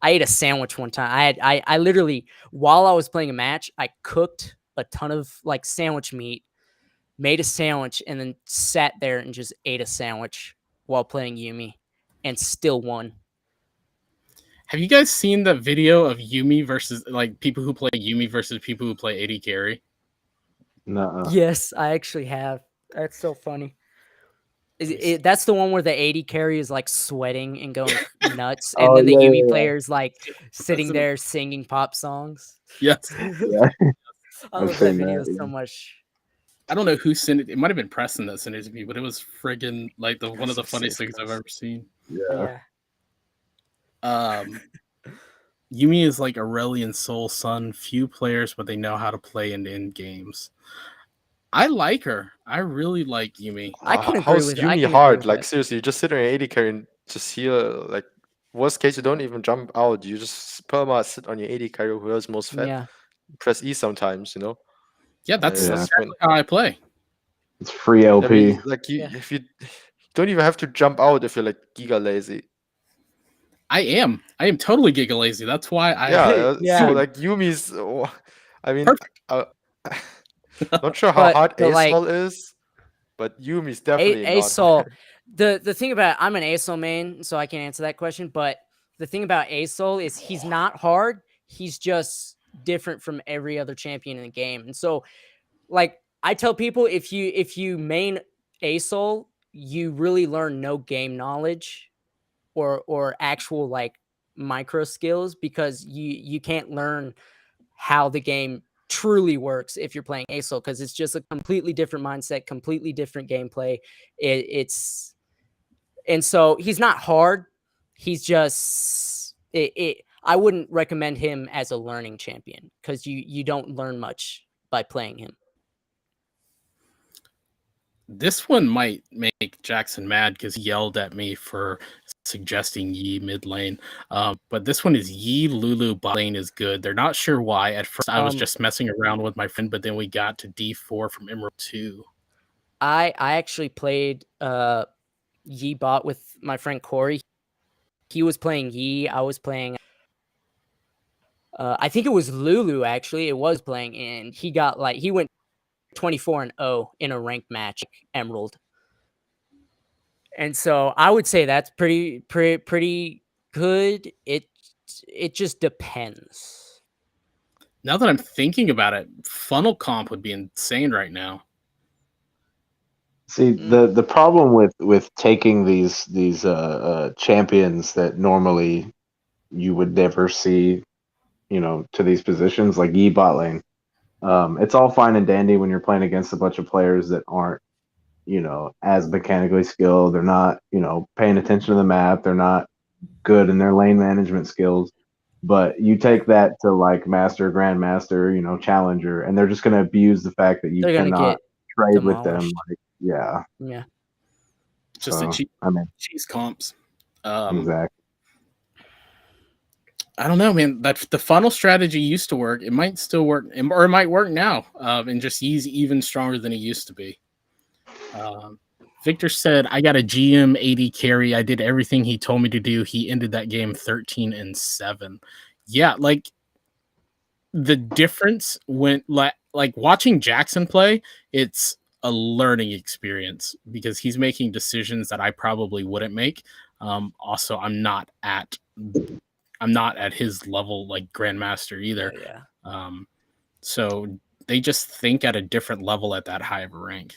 I ate a sandwich one time. I literally, while I was playing a match, I cooked a ton of like sandwich meat, made a sandwich, and then sat there and just ate a sandwich while playing Yumi, and still won. Have you guys seen the video of Yumi versus like people who play Yumi versus people who play AD carry? Nuh-uh. Yes, I actually have. That's so funny. That's the one where the AD carry is like sweating and going nuts, and Oh then the yeah, Yumi yeah, player's like sitting That's there singing pop songs. yes. yeah. I I've love that seen video that. so much. I don't know who sent it. It might have been Preston that sent it to me, but it was friggin' like one of the So funniest safe, things I've guys. ever seen. Yeah. Yumi is like Aurelian Soul Son. Few players, but they know how to play in games. I like her. I really like Yumi. I can agree How's with I Yumi can agree hard? with Like that. seriously, you just sit on your AD carry and just heal. Like worst case, you don't even jump out. You just perma sit on your AD carry, whoever's most fed. Yeah. Press E sometimes, you know. Yeah, that's Yeah. Just exactly how I play. It's free I LP. mean, like Yeah. if you don't even have to jump out if you're like giga lazy. I am totally giga lazy. That's why Yeah. Yeah. So like Yumi's, I mean, perfect. not sure how But hard like ASOL is, but Yumi's definitely not ASOL, hard. the thing about, I'm an ASOL main, so I can't answer that question. But the thing about ASOL is he's not hard. He's just different from every other champion in the game. And so, like, I tell people, if you main ASOL, you really learn no game knowledge or actual like micro skills, because you can't learn how the game truly works if you're playing ASOL, because it's just a completely different mindset, completely different gameplay. It's and so he's not hard. He's just I wouldn't recommend him as a learning champion, because you don't learn much by playing him. This one might make Jackson mad because he yelled at me for suggesting Yi mid lane. But this one is Yi Lulu bot lane is good. They're not sure why. At first, I was just messing around with my friend, but then we got to D4 from Emerald 2. I actually played Yi bot with my friend Corey. He was playing Yi. I was playing. I think it was Lulu actually. It was playing, and he went 24-0 in a ranked match, Emerald. And so I would say that's pretty good. It just depends. Now that I'm thinking about it, funnel comp would be insane right now. See, the problem with taking these champions that normally you would never see, to these positions like Yi bot lane. It's all fine and dandy when you're playing against a bunch of players that aren't, as mechanically skilled. They're not, paying attention to the map. They're not good in their lane management skills. But you take that to like master, grandmaster, challenger, and they're just going to abuse the fact that you They're gonna cannot get trade with them. demolished. Like, yeah. Yeah. Just So, a cheap I mean, cheese comps. exactly. I don't know, man. That the funnel strategy used to work. It might still work, or it might work now, and just he's even stronger than he used to be. Victor said, "I got a GM 80 carry. I did everything he told me to do. He ended that game 13-7." Yeah, like the difference when like watching Jackson play, it's a learning experience because he's making decisions that I probably wouldn't make. Also, I'm not at his level like grandmaster either. Yeah. So they just think at a different level at that high of a rank.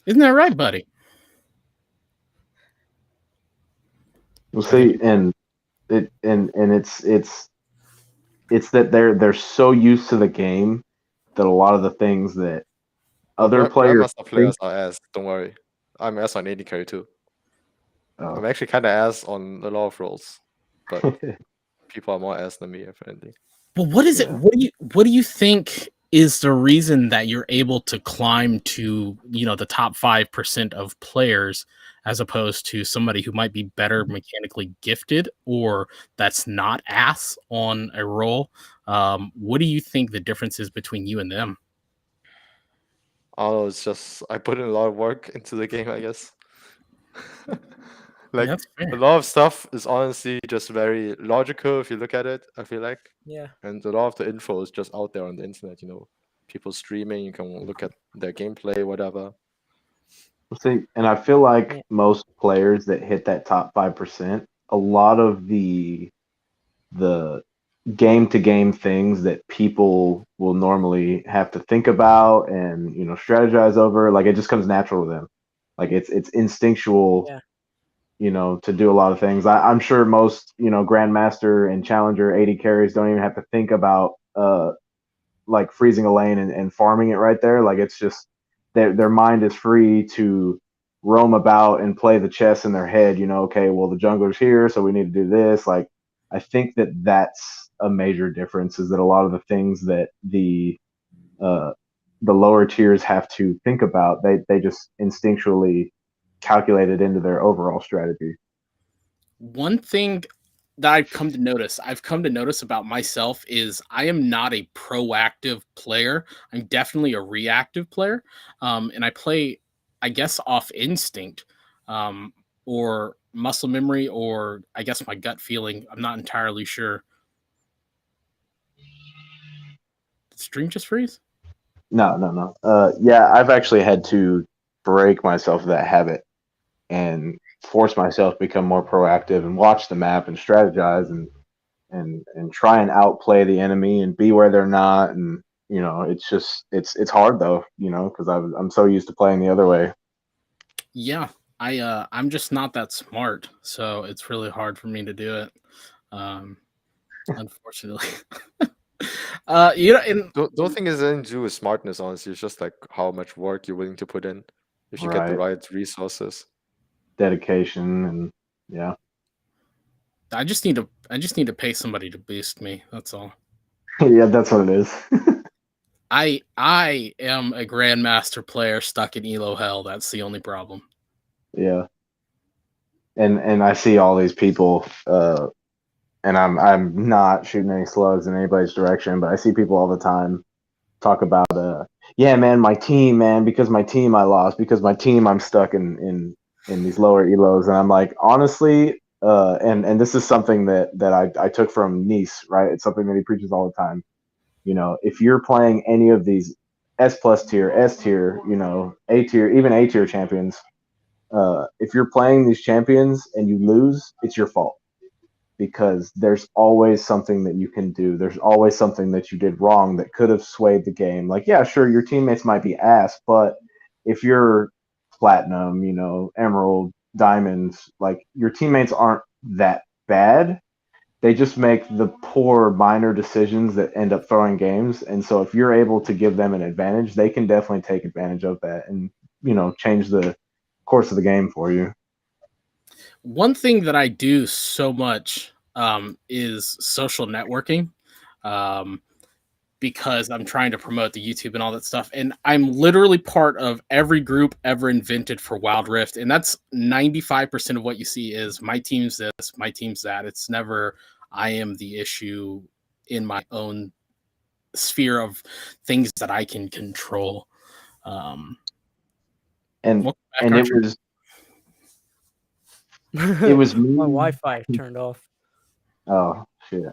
Isn't that right, buddy? We'll see, and it's that they're so used to the game that a lot of the things that other players Grandmaster think. players are ass. Don't worry. I'm ass on AD carry too. I'm Oh. actually kind of ass on a lot of roles, but people are more ass than me apparently. But what is it? Yeah. What do you think is the reason that you're able to climb to the top 5% of players as opposed to somebody who might be better mechanically gifted or that's not ass on a role? What do you think the difference is between you and them? Oh, it's just I put in a lot of work into the game, I guess. Like That's a fair. lot of stuff is honestly just very logical if you look at it, I feel like. Yeah. And a lot of the info is just out there on the internet, people streaming, you can look at their gameplay, whatever. See, and I feel like Yeah. most players that hit that top 5%, a lot of the game to game things that people will normally have to think about and strategize over, like it just comes natural to them. Like it's instinctual, Yeah. to do a lot of things. I'm sure most grandmaster and challenger 80 carries don't even have to think about like freezing a lane and farming it right there. Like it's just their mind is free to roam about and play the chess in their head. Okay, well the jungler's here, so we need to do this. Like I think that's a major difference, is that a lot of the things that the lower tiers have to think about, they just instinctually calculate it into their overall strategy. One thing that I've come to notice about myself is I am not a proactive player. I'm definitely a reactive player. And I play, I guess, off instinct, um, or muscle memory, or I guess my gut feeling. I'm not entirely sure. Did stream just freeze? No. Yeah, I've actually had to break myself of that habit and force myself to become more proactive and watch the map and strategize and try and outplay the enemy and be where they're not. And it's just it's hard though, because I'm so used to playing the other way. Yeah, I'm just not that smart, so it's really hard for me to do it. Unfortunately. And Don't think it's anything to do with smartness, honestly. It's just like how much work you're willing to put in if you get the Right. right resources. Dedication and yeah. I just need to pay somebody to boost me. That's all. Yeah, that's what it is. I am a grandmaster player stuck in Elo hell. That's the only problem. Yeah. And I see all these people, and I'm not shooting any slugs in anybody's direction, but I see people all the time talk about yeah, man, my team, man, because my team I lost, because my team I'm stuck in these lower elos. And I'm like, honestly, and this is something that I took from Nice, right? It's something that he preaches all the time. If you're playing any of these S plus tier, S tier, A tier, even A tier champions, if you're playing these champions and you lose, it's your fault. because there's always something that you can do. There's always something that you did wrong that could have swayed the game. Like, yeah, sure, your teammates might be ass, but if you're platinum, emerald, diamonds, like your teammates aren't that bad. They just make the poor minor decisions that end up throwing games. And so if you're able to give them an advantage, they can definitely take advantage of that and, change the course of the game for you. One thing that I do so much is social networking. Because I'm trying to promote the YouTube and all that stuff. And I'm literally part of every group ever invented for Wild Rift. And that's 95% of what you see is my team's this, my team's that. It's never I am the issue in my own sphere of things that I can control. And back, and Archer. it was me. My Wi-Fi turned off. Oh shit.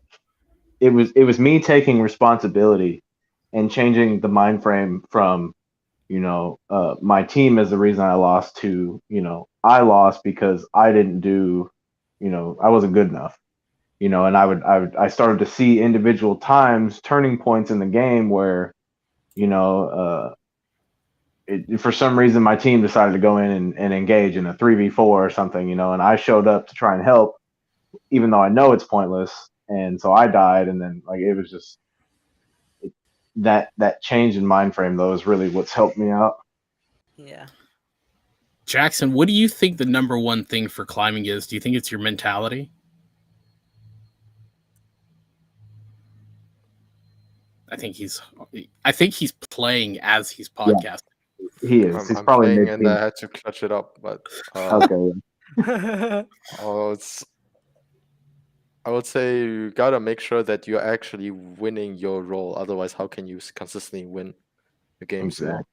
It was me taking responsibility and changing the mind frame from, my team is the reason I lost to, I lost because I didn't do, I wasn't good enough. And I started to see individual times, turning points in the game where, for some reason my team decided to go in and engage in a 3v4 or something, and I showed up to try and help, even though I know it's pointless. And so I died, and then like it was just that change in mind frame though is really what's helped me out. Yeah. Jackson, what do you think the number one thing for climbing is? Do you think it's your mentality? I think he's playing as he's podcasting. Yeah, he is. He's I'm probably playing mid-team. and I had to clutch it up, but Okay. I would say you gotta make sure that you're actually winning your role. Otherwise, how can you consistently win the games? Exactly.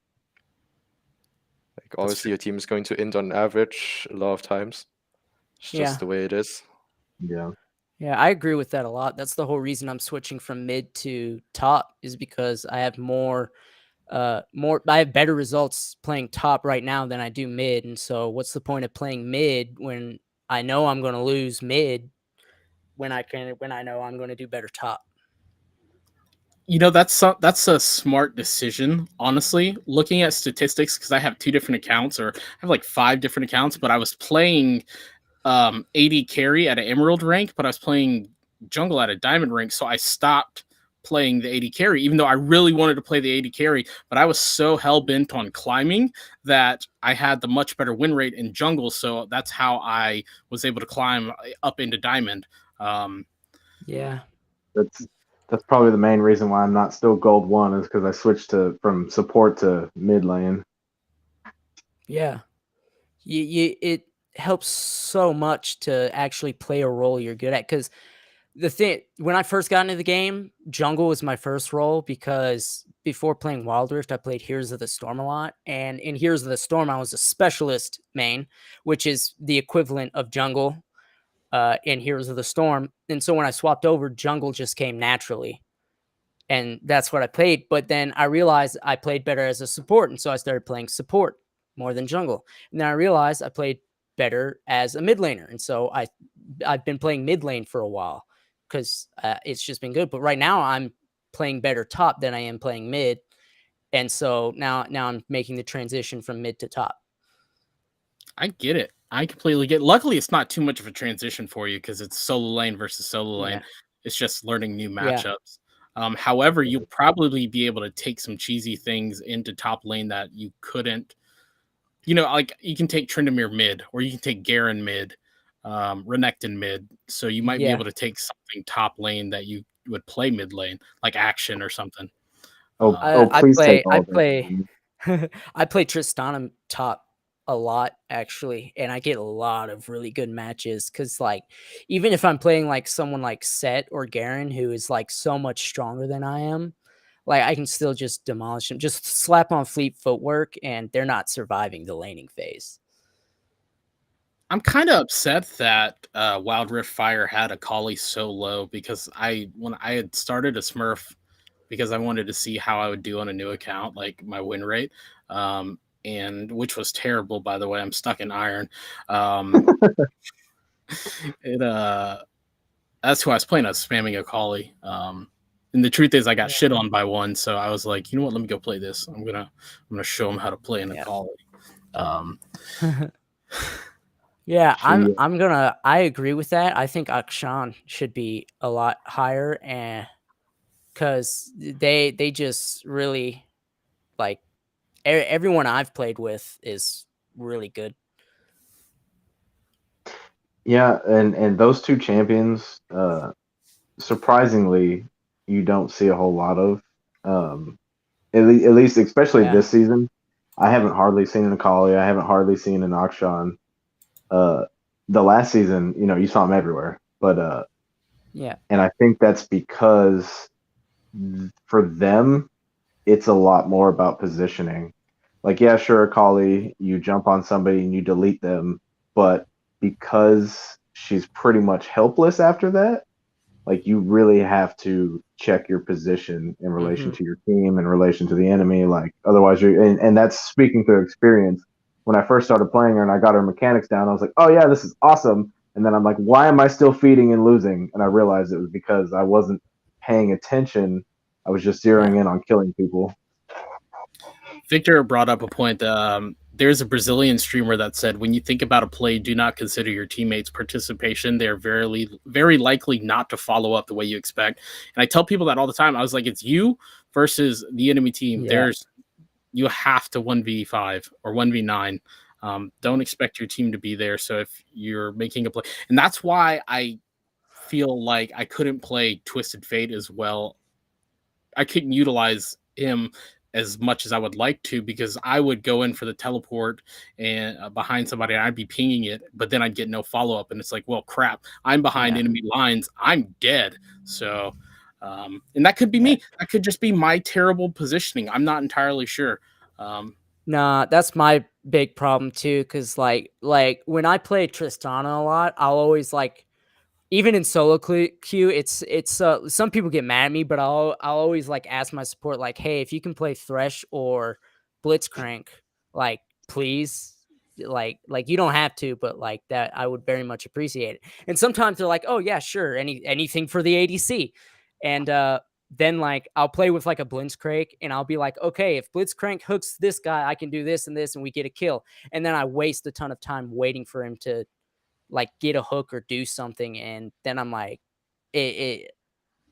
Like obviously your team is going to end on average a lot of times. It's just the way it is. Yeah. Yeah, I agree with that a lot. That's the whole reason I'm switching from mid to top, is because I have I have better results playing top right now than I do mid. And so what's the point of playing mid when I know I'm going to lose mid when I know I'm going to do better top? That's a smart decision, honestly. Looking at statistics, because I have 2 different accounts, or I have like 5 different accounts, but I was playing AD carry at an emerald rank, but I was playing jungle at a diamond rank, so I stopped playing the AD carry, even though I really wanted to play the AD carry. But I was so hell bent on climbing that I had the much better win rate in jungle, so that's how I was able to climb up into diamond. Yeah, that's probably the main reason why I'm not still gold 1 is because I switched from support to mid lane. Yeah, it helps so much to actually play a role you're good at, because the thing, when I first got into the game, jungle was my first role, because before playing Wild Rift, I played Heroes of the Storm a lot. And in Heroes of the Storm, I was a specialist main, which is the equivalent of jungle in Heroes of the Storm. And so when I swapped over, jungle just came naturally. And that's what I played. But then I realized I played better as a support. And so I started playing support more than jungle. And then I realized I played better as a mid laner. And so I've been playing mid lane for a while, because it's just been good. But right now I'm playing better top than I am playing mid. And so now I'm making the transition from mid to top. I get it. I completely get it. Luckily, it's not too much of a transition for you because it's solo lane versus solo lane. It's just learning new matchups. However, you'll probably be able to take some cheesy things into top lane that you couldn't. Like you can take Tryndamere mid, or you can take Garen mid, Renekton mid. So you might be able to take something top lane that you would play mid lane, like Action or something. Please take all of it. I play Tristana top a lot, actually, and I get a lot of really good matches, because like even if I'm playing like someone like Sett or Garen, who is like so much stronger than I am, like I can still just demolish them, just slap on fleet footwork, and they're not surviving the laning phase. I'm kind of upset that Wild Rift Fire had a Kali so low, because when I had started a Smurf because I wanted to see how I would do on a new account, like my win rate, and which was terrible, by the way. I'm stuck in iron. That's who I was playing. I was spamming Akali. And the truth is, I got Yeah. shit on by one, so I was like, you know what? Let me go play this. I'm gonna show him how to play an Yeah. Akali. Yeah, She, I agree with that. I think Akshan should be a lot higher, and because they just really like everyone I've played with is really good. yeah, and those two champions, surprisingly, you don't see a whole lot of. At least, especially Yeah, this season, I haven't hardly seen an Akali. I haven't hardly seen an Akshan. Uh, the last season, you saw him everywhere. But yeah, and I think that's because for them, it's a lot more about positioning. Like, yeah, sure, Akali, you jump on somebody and you delete them, but because she's pretty much helpless after that, like you really have to check your position in relation hmm to your team, in relation to the enemy. Like otherwise, and that's speaking through experience. When I first started playing her and I got her mechanics down, I was like, oh yeah, this is awesome. And then I'm like, why am I still feeding and losing? And I realized it was because I wasn't paying attention. I was just yeah, zeroing in on killing people. Victor brought up a point. There's a Brazilian streamer that said, when you think about a play, do not consider your teammates' participation. They're very likely not to follow up the way you expect. And I tell people that all the time. I was like, it's you versus the enemy team. yeah. You have to 1v5 or 1v9. Don't expect your team to be there. So if you're making a play, and that's why I feel like I couldn't play Twisted Fate as well. I couldn't utilize him as much as I would like to, because I would go in for the teleport and behind somebody and I'd be pinging it, but then I'd get no follow up. And it's like, well, crap, I'm behind Yeah. enemy lines. I'm dead. So, and that could be Yeah. me. That could just be my terrible positioning. I'm not entirely sure. Nah, that's my big problem too. Cause like when I play Tristana a lot, I'll always like, even in solo queue, it's some people get mad at me, but I'll always like ask my support like, hey, if you can play Thresh or Blitzcrank, like please, like you don't have to, but like that I would very much appreciate it. And sometimes they're like, oh yeah, sure, anything for the ADC, and then like I'll play with like a Blitzcrank and I'll be like, okay, if Blitzcrank hooks this guy, I can do this and this, and we get a kill, and then I waste a ton of time waiting for him to like get a hook or do something, and then I'm like, it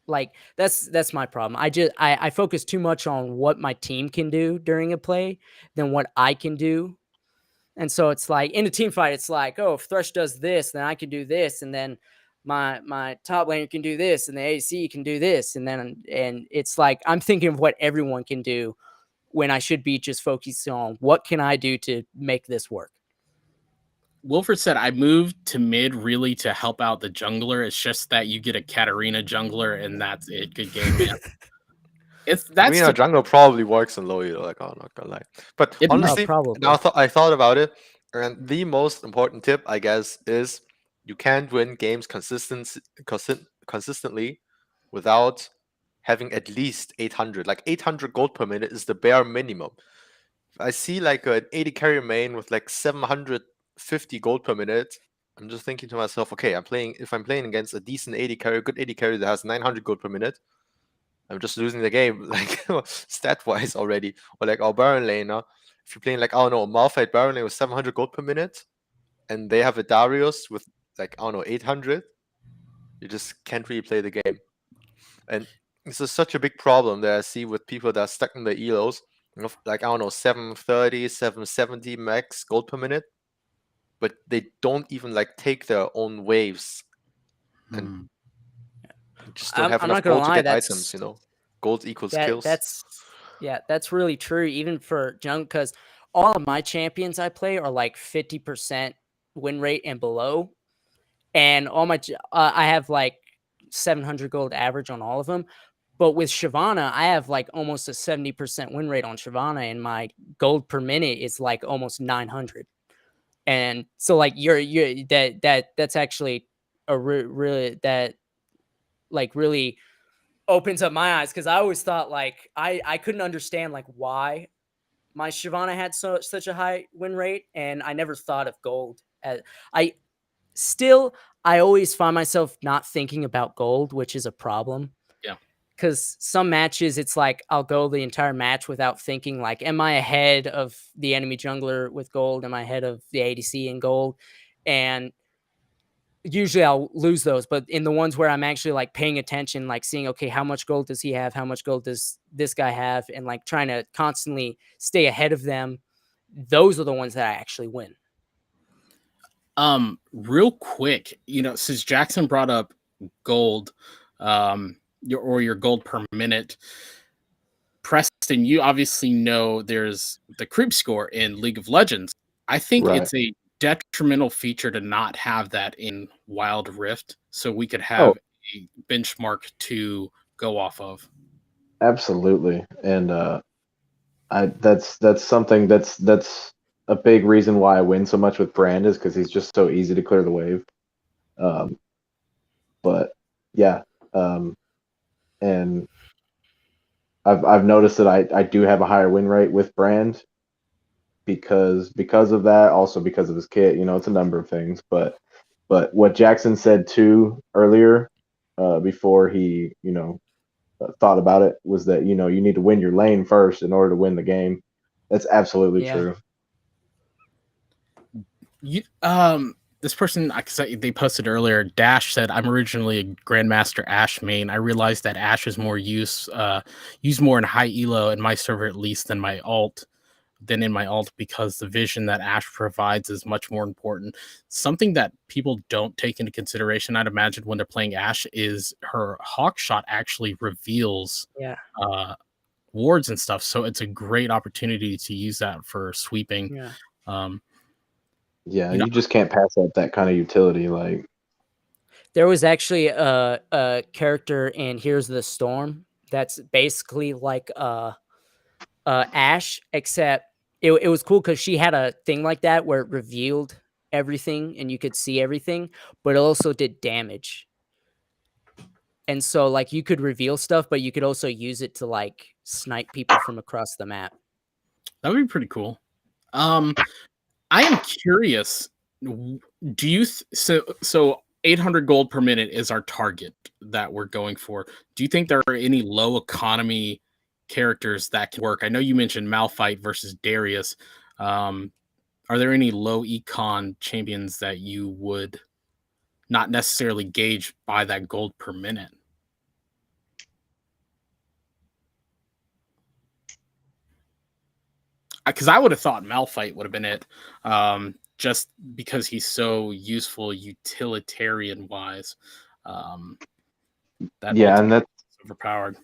like that's my problem. I focus too much on what my team can do during a play than what I can do. And so it's like in a team fight, it's like, oh, if Thresh does this, then I can do this, and then my top laner can do this, and the AC can do this, and it's like I'm thinking of what everyone can do when I should be just focusing on what can I do to make this work. Wilfred said, I moved to mid really to help out the jungler. It's just that you get a Katarina jungler and that's it. Good game, man. I mean, our jungle probably works in low elo, like I'm not gonna lie. But It might. honestly, Probably. now I thought about it, and the most important tip, I guess, is you can't win games consistently without having at least 800. Like 800 gold per minute is the bare minimum. I see like an 80 carry main with like 750 gold per minute. I'm just thinking to myself, okay, if I'm playing against a decent 80 carry, good 80 carry that has 900 gold per minute, I'm just losing the game, like stat wise already. Or like our Baron laner, if you're playing like, I don't know, Malphite Baron lane with 700 gold per minute, and they have a Darius with like, I don't know, 800, you just can't really play the game. And this is such a big problem that I see with people that are stuck in the elos, like, I don't know, 730, 770 max gold per minute, but they don't even like take their own waves and just don't have I'm enough not gonna gold to lie, get items, you know? Gold equals kills. that's really true, even for junk, because all of my champions I play are like 50% win rate and below, and all my I have like 700 gold average on all of them. But with Shyvana, I have like almost a 70% win rate on Shyvana, and my gold per minute is like almost 900. And so like you're that's actually a really that like really opens up my eyes, because I always thought like I couldn't understand like why my Shyvana had such a high win rate, and I never thought of gold as I still I always find myself not thinking about gold, which is a problem. Yeah. Because some matches, it's like I'll go the entire match without thinking, like, am I ahead of the enemy jungler with gold? Am I ahead of the ADC in gold? And usually I'll lose those. But in the ones where I'm actually like paying attention, like seeing, okay, how much gold does he have? How much gold does this guy have? And like trying to constantly stay ahead of them, those are the ones that I actually win. Real quick, since Jackson brought up gold, your gold per minute, Preston, you obviously know there's the creep score in League of Legends. I think Right. it's a detrimental feature to not have that in Wild Rift, so we could Oh, have a benchmark to go off of. absolutely. And that's something that's a big reason why I win so much with Brand is because he's just so easy to clear the wave. Um, but yeah, and I've noticed that I do have a higher win rate with Brand because of that, also because of his kit. It's a number of things, but what Jackson said too earlier, before he thought about it, was that you need to win your lane first in order to win the game. That's absolutely Yeah. true. This person, they posted earlier, Dash said, I'm originally a Grandmaster Ashe main. I realized that Ashe is more used more in high elo in my server, at least, than in my alt, because the vision that Ashe provides is much more important. Something that people don't take into consideration, I'd imagine, when they're playing Ashe, is her hawk shot actually reveals wards and stuff. So it's a great opportunity to use that for sweeping. Yeah. Yeah, you just can't pass up that kind of utility. Like, there was actually a character in Here's the Storm that's basically like Ashe, except it was cool because she had a thing like that where it revealed everything and you could see everything, but it also did damage. And so like you could reveal stuff, but you could also use it to like snipe people from across the map. That would be pretty cool. I am curious. Do you so 800 gold per minute is our target that we're going for? Do you think there are any low economy characters that can work? I know you mentioned Malphite versus Darius. Are there any low econ champions that you would not necessarily gauge by that gold per minute? Because I would have thought Malphite would have been it, just because he's so useful utilitarian wise. That yeah, and ultimate that's is overpowered.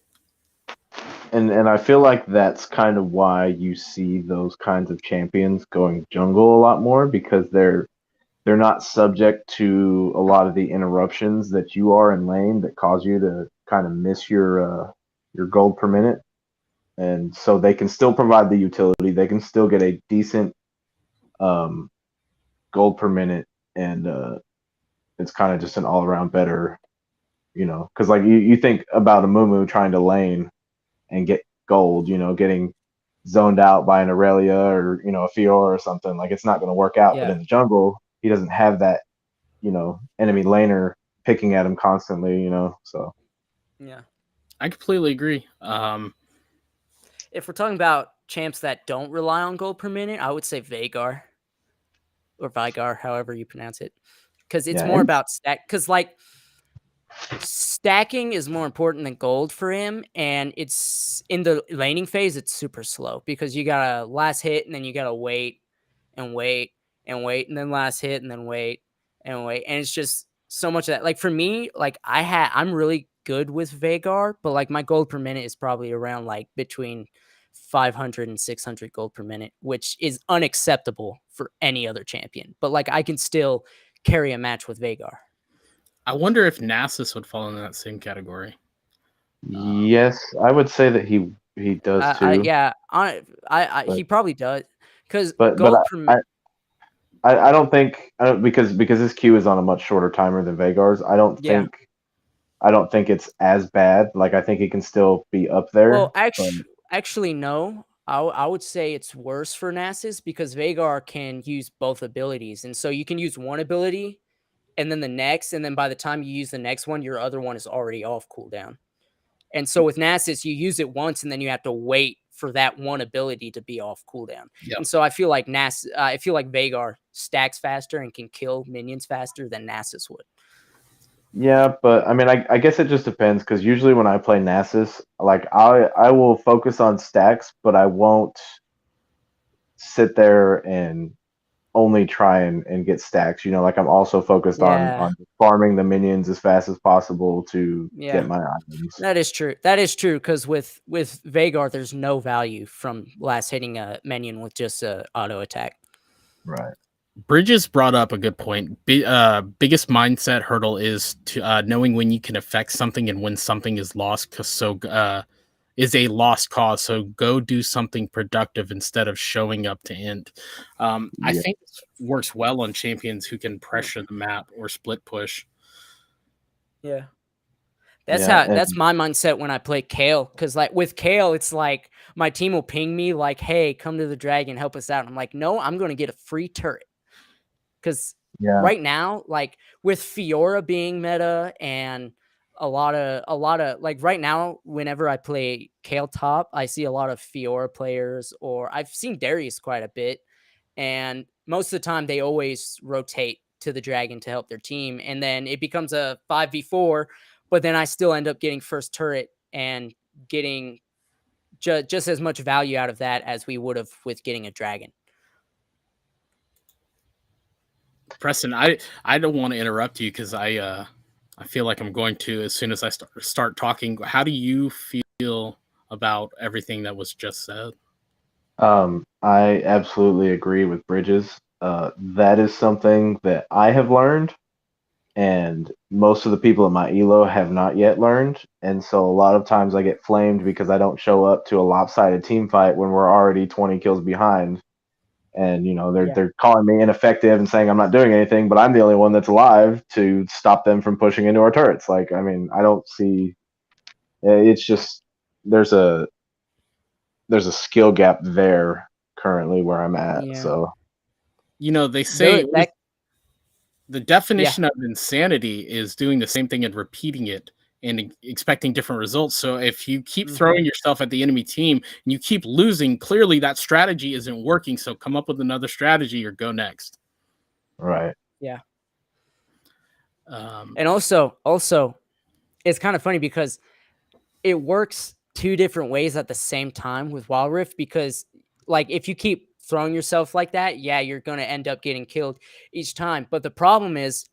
and I feel like that's kind of why you see those kinds of champions going jungle a lot more, because they're not subject to a lot of the interruptions that you are in lane that cause you to kind of miss your gold per minute. And so they can still provide the utility. They can still get a decent gold per minute, and it's kind of just an all around better, because like you think about a Mumu trying to lane and get gold, getting zoned out by an Aurelia or a Fiora or something, like it's not going to work out. But Yeah. in the jungle, he doesn't have that enemy laner picking at him constantly, so Yeah. I completely agree. If we're talking about champs that don't rely on gold per minute, I would say Veigar or Vigar, however you pronounce it, because it's yeah. more about stack. Because like stacking is more important than gold for him, and it's in the laning phase. It's super slow because you gotta last hit and then you gotta wait and wait and wait and then last hit and then wait and wait, and it's just so much of that. Like for me, like I'm really good with Veigar, but like my gold per minute is probably around like between 500 and 600 gold per minute, which is unacceptable for any other champion. But like I can still carry a match with Veigar. I wonder if Nasus would fall in that same category. Yes, I would say that he does too. Yeah, but he probably does because but gold per minute. I don't think, because his queue is on a much shorter timer than Vagar's. Yeah. I don't think it's as bad. Like, I think he can still be up there. Well, but actually, no. I would say it's worse for Nasus because Veigar can use both abilities, and so you can use one ability and then the next, and then by the time you use the next one, your other one is already off cooldown. And so with Nasus, you use it once, and then you have to wait for that one ability to be off cooldown. Yep. And so I feel like Veigar stacks faster and can kill minions faster than Nasus would. Yeah, but I mean, I guess it just depends because usually when I play Nasus, like I will focus on stacks, but I won't sit there and only try and get stacks. You know, like I'm also focused on farming the minions as fast as possible to get my items. That is true. That is true because with Veigar, there's no value from last hitting a minion with just a auto attack. Right. Bridges brought up a good point. Biggest mindset hurdle is to knowing when you can affect something and when something is lost. Is a lost cause. So go do something productive instead of showing up to end. I think this works well on champions who can pressure the map or split push. Yeah. That's my mindset when I play Kale. Because like with Kale, it's like my team will ping me like, hey, come to the dragon, help us out. And I'm like, no, I'm going to get a free turret. Because right now, like with Fiora being meta and a lot of like right now, whenever I play Kale top, I see a lot of Fiora players, or I've seen Darius quite a bit. And most of the time they always rotate to the dragon to help their team. And then it becomes a 5v4, but then I still end up getting first turret and getting just as much value out of that as we would have with getting a dragon. Preston, I don't want to interrupt you because I feel like I'm going to as soon as I start talking. How do you feel about everything that was just said? I absolutely agree with Bridges. That is something that I have learned, and most of the people in my elo have not yet learned. And so a lot of times I get flamed because I don't show up to a lopsided team fight when we're already 20 kills behind. And you know they're calling me ineffective and saying I'm not doing anything, but I'm the only one that's alive to stop them from pushing into our turrets. Like, I mean, I don't see. It's just there's a skill gap there currently where I'm at. Yeah. So, you know, they say the definition of insanity is doing the same thing and repeating it and expecting different results. So if you keep throwing yourself at the enemy team and you keep losing, clearly that strategy isn't working. So come up with another strategy or go next. Right. Yeah. And also, it's kind of funny because it works two different ways at the same time with Wild Rift, because like if you keep throwing yourself like that, you're going to end up getting killed each time. But the problem is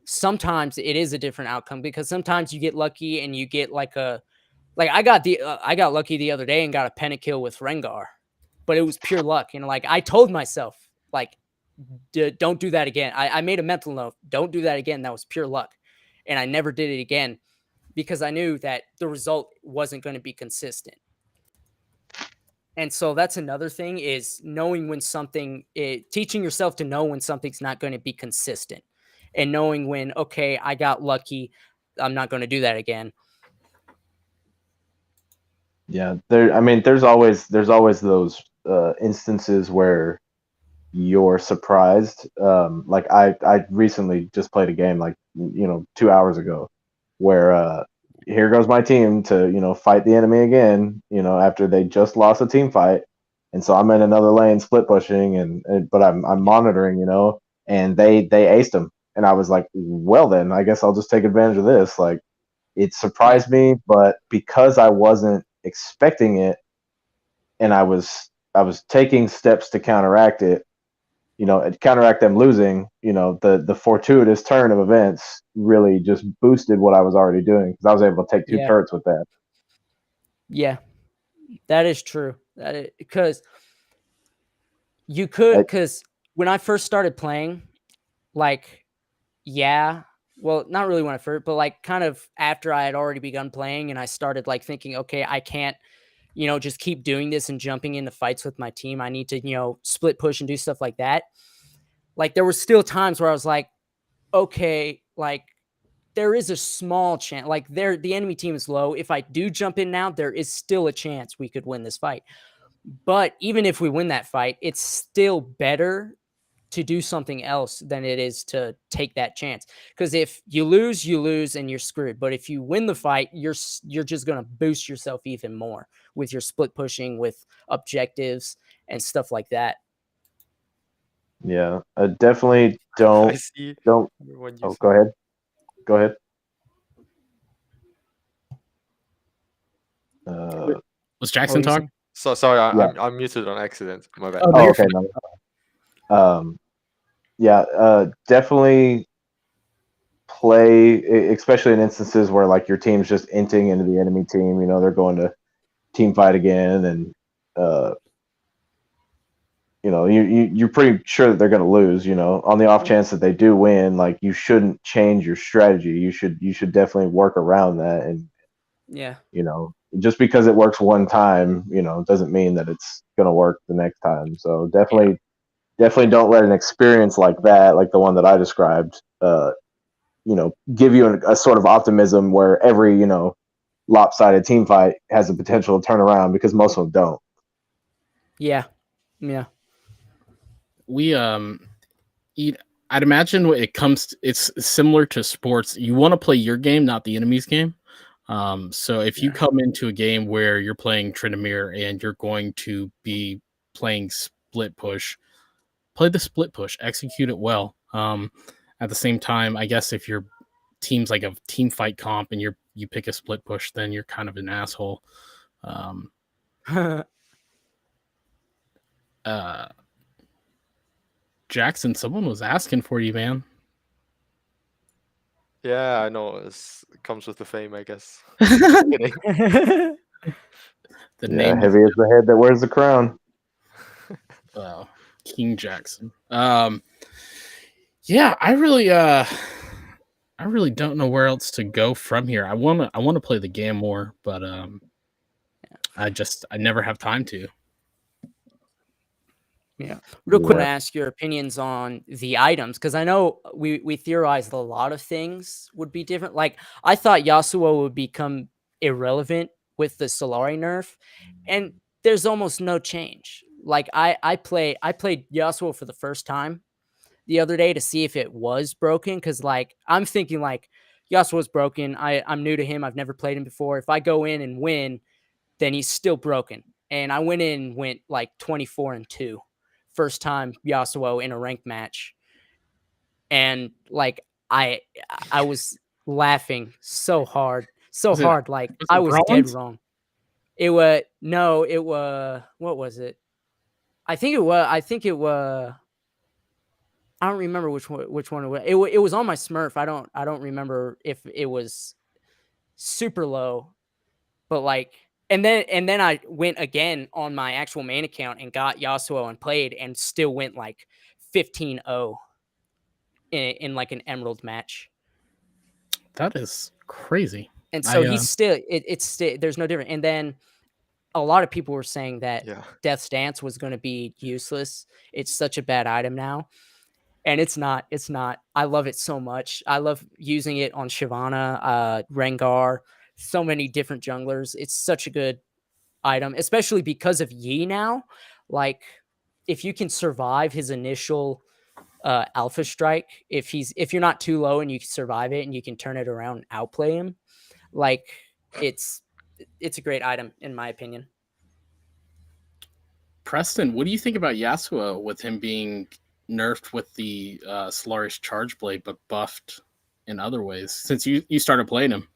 sometimes it is a different outcome, because sometimes you get lucky and you get like I got lucky the other day and got a pentakill with Rengar, but it was pure luck. You know, like I told myself, like, don't do that again. I made a mental note, don't do that again. That was pure luck. And I never did it again because I knew that the result wasn't going to be consistent. And so that's another thing, is knowing when teaching yourself to know when something's not going to be consistent, and knowing when, okay, I got lucky, I'm not going to do that again. Yeah, there's always those instances where you're surprised. Like I recently just played a game, like 2 hours ago, where here goes my team to fight the enemy again, after they just lost a team fight, and so I'm in another lane split pushing, but I'm monitoring, and they aced them, and I was like, well then I guess I'll just take advantage of this. Like, it surprised me, but because I wasn't expecting it, and I was taking steps to counteract it, counteract them losing, the fortuitous turn of events really just boosted what I was already doing, because I was able to take 2 turrets with that. Yeah, that is true. Because you could, because when I first started playing, like, well, not really when I first, but like kind of after I had already begun playing and I started like thinking, okay, I can't, just keep doing this and jumping into fights with my team. I need to, split push and do stuff like that. Like, there were still times where I was like, okay, like there is a small chance, like the enemy team is low. If I do jump in now, there is still a chance we could win this fight. But even if we win that fight, it's still better to do something else than it is to take that chance. Because if you lose and you're screwed. But if you win the fight, you're just gonna boost yourself even more with your split pushing, with objectives and stuff like that. Yeah, definitely I don't see don't. everyone Oh, using. go ahead. Go ahead. Was What Jackson were you talking? saying? So sorry, Yeah. I'm muted on accident. My bad. Oh, no, Oh, you're okay. fine. No. Yeah. Definitely play, especially in instances where like your team's just inting into the enemy team. You know, they're going to team fight again, and you know, you're pretty sure that they're going to lose. You know, on the off chance that they do win, like you shouldn't change your strategy. You should definitely work around that, and Yeah. you know, just because it works one time, you know, doesn't mean that it's going to work the next time. So definitely don't let an experience like that, like the one that I described, you know, give you a sort of optimism where every, you know, lopsided team fight has the potential to turn around, because most of them don't. Yeah. Yeah. We I'd imagine when it comes to, it's similar to sports. You want to play your game, not the enemy's game. So if you come into a game where you're playing Tryndamere and you're going to be playing split push, play the split push, execute it well. At the same time, I guess if your team's like a team fight comp and you pick a split push, then you're kind of an asshole. Uh, Jackson, someone was asking for you, man. Yeah, I know. It comes with the fame, I guess. Kidding. The Yeah, name heavy is the head that wears the crown. is King Jackson. Yeah, I really don't know where else to go from here. I wanna play the game more, but I never have time to. Yeah. Real quick, I Yeah. want to ask your opinions on the items, because I know we theorized a lot of things would be different. Like, I thought Yasuo would become irrelevant with the Solari nerf, and there's almost no change. Like, I played Yasuo for the first time the other day to see if it was broken, because like I'm thinking like Yasuo's broken. I'm new to him. I've never played him before. If I go in and win, then he's still broken. And I went in and went like 24-2. First time Yasuo in a ranked match. And like I was laughing so hard. So Was it hard. Like was I it was dead bronze? wrong. It was no, it was what was it? I think it was I don't remember which one it was. It was on my Smurf. I don't remember if it was super low, but like and then I went again on my actual main account and got Yasuo and played and still went like 15-0 in like an Emerald match. That is crazy. And so I he's still it's still there's no different. And then a lot of people were saying that Yeah. Death's Dance was going to be useless. It's such a bad item now. And it's not. I love it so much. I love using it on Shyvana, Rengar, so many different junglers. It's such a good item, especially because of Yi now. Like, if you can survive his initial alpha strike, if you're not too low and you can survive it and you can turn it around and outplay him, like it's a great item in my opinion. Preston, what do you think about Yasuo with him being nerfed with the Solari's Charge Blade, but buffed in other ways since you started playing him?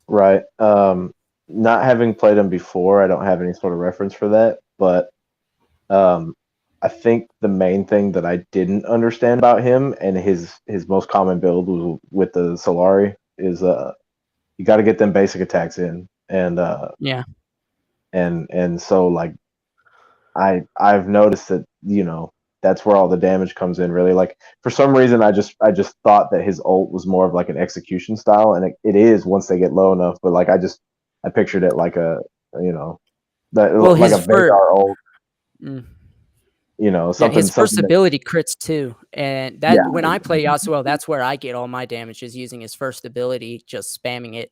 Right. Not having played him before, I don't have any sort of reference for that. But I think the main thing that I didn't understand about him and his most common build was with the Solari is you got to get them basic attacks in, and Yeah. and so like I've noticed that, you know, that's where all the damage comes in, really. Like, for some reason I just thought that his ult was more of like an execution style, and it is once they get low enough, but like I pictured it like a, you know, that Well, like his a Veigar ult, mm, you know, yeah, his first something that, ability crits too, and that yeah, when I play Yasuo, that's where I get all my damage is using his first ability, just spamming it.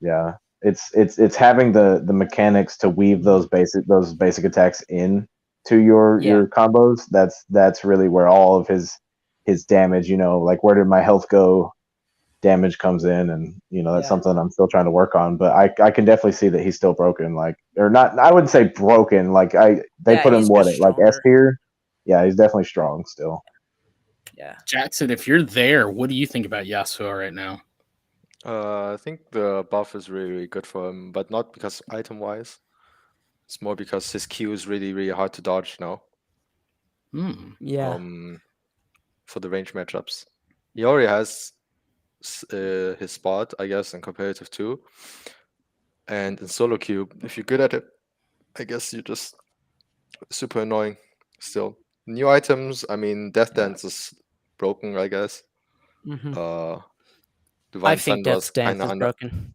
yeah. It's having the mechanics to weave those basic attacks in to your Yeah. combos, that's really where all of his damage, like where did my health go, damage comes in, and that's Yeah. something I'm still trying to work on. But I can definitely see that he's still broken, like, or not. I wouldn't say broken. Like they put him he's what just like S stronger. tier. Yeah, he's definitely strong still. Yeah. Jackson, if you're there, what do you think about Yasuo right now? I think the buff is really, really good for him, but not because item wise. It's more because his Q is really, really hard to dodge now. Yeah. For the range matchups, he already has his spot, I guess, in competitive too. And in solo queue, if you're good at it, I guess you're just super annoying still. New items, I mean, Death Dance is broken, I guess. Mhm. Uh, I Divine think Thunder Death's is Dance kind of is under. broken.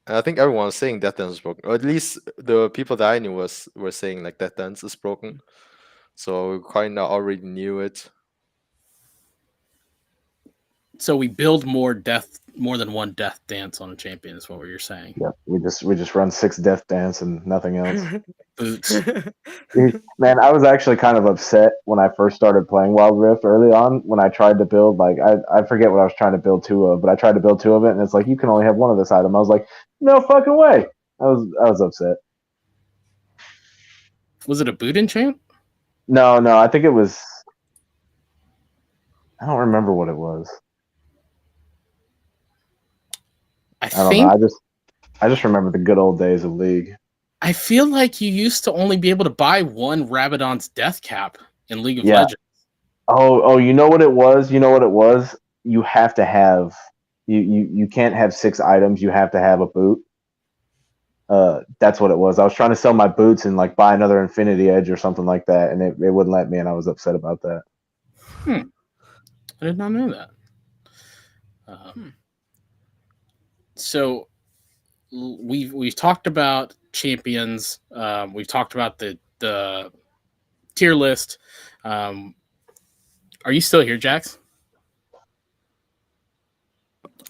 And I think everyone was saying Death Dance is broken, or at least the people that I knew were saying like Death Dance is broken. So we kind of already knew it. So we build more than one death dance on a champion is what you're saying. Yeah, we just run 6 Death Dance and nothing else. Boots. Man, I was actually kind of upset when I first started playing Wild Rift early on when I tried to build, like, I forget what I was trying to build 2 of, but I tried to build 2 of it, and it's like, you can only have 1 of this item. I was like, no fucking way. I was upset. Was it a boot enchant? No, I think it was, I don't remember what it was. I don't know. think I just remember the good old days of League. I feel like you used to only be able to buy one Rabadon's death cap in League of Yeah. Legends. Oh, you know what it was? You have to have you can't have 6 items. You have to have a boot. That's what it was. I was trying to sell my boots and like buy another Infinity Edge or something like that, and it wouldn't let me, and I was upset about that. I did not know that. So we've talked about champions. We've talked about the tier list. Are you still here, Jax?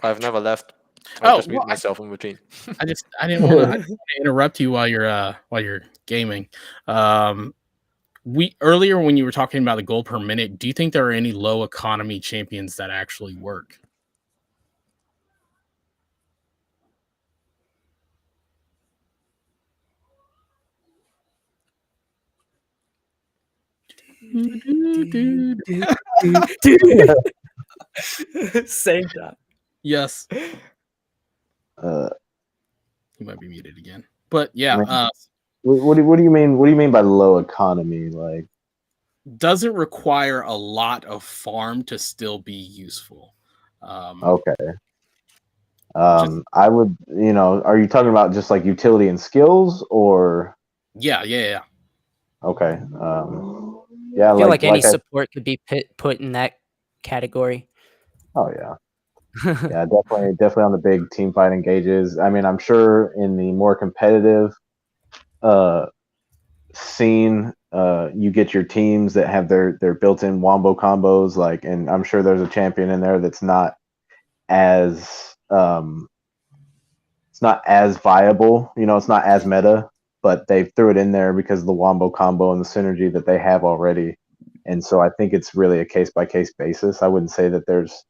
I've never left. I just mute well, myself in between. I didn't want to interrupt you while you're gaming. We earlier when you were talking about the gold per minute, do you think there are any low economy champions that actually work? Same time. Yes. He might be muted again. But yeah, what do you mean? What do you mean by low economy? Like, doesn't require a lot of farm to still be useful. okay. I would, are you talking about just like utility and skills, or? Yeah. Okay. Yeah, I feel like any I, support could be put in that category. oh yeah. Yeah, definitely on the big team fight engages. I mean, I'm sure in the more competitive scene, you get your teams that have their built-in wombo combos, like, and I'm sure there's a champion in there that's not as it's not as viable, it's not as meta, but they threw it in there because of the wombo combo and the synergy that they have already. And so I think it's really a case by case basis. I wouldn't say that there's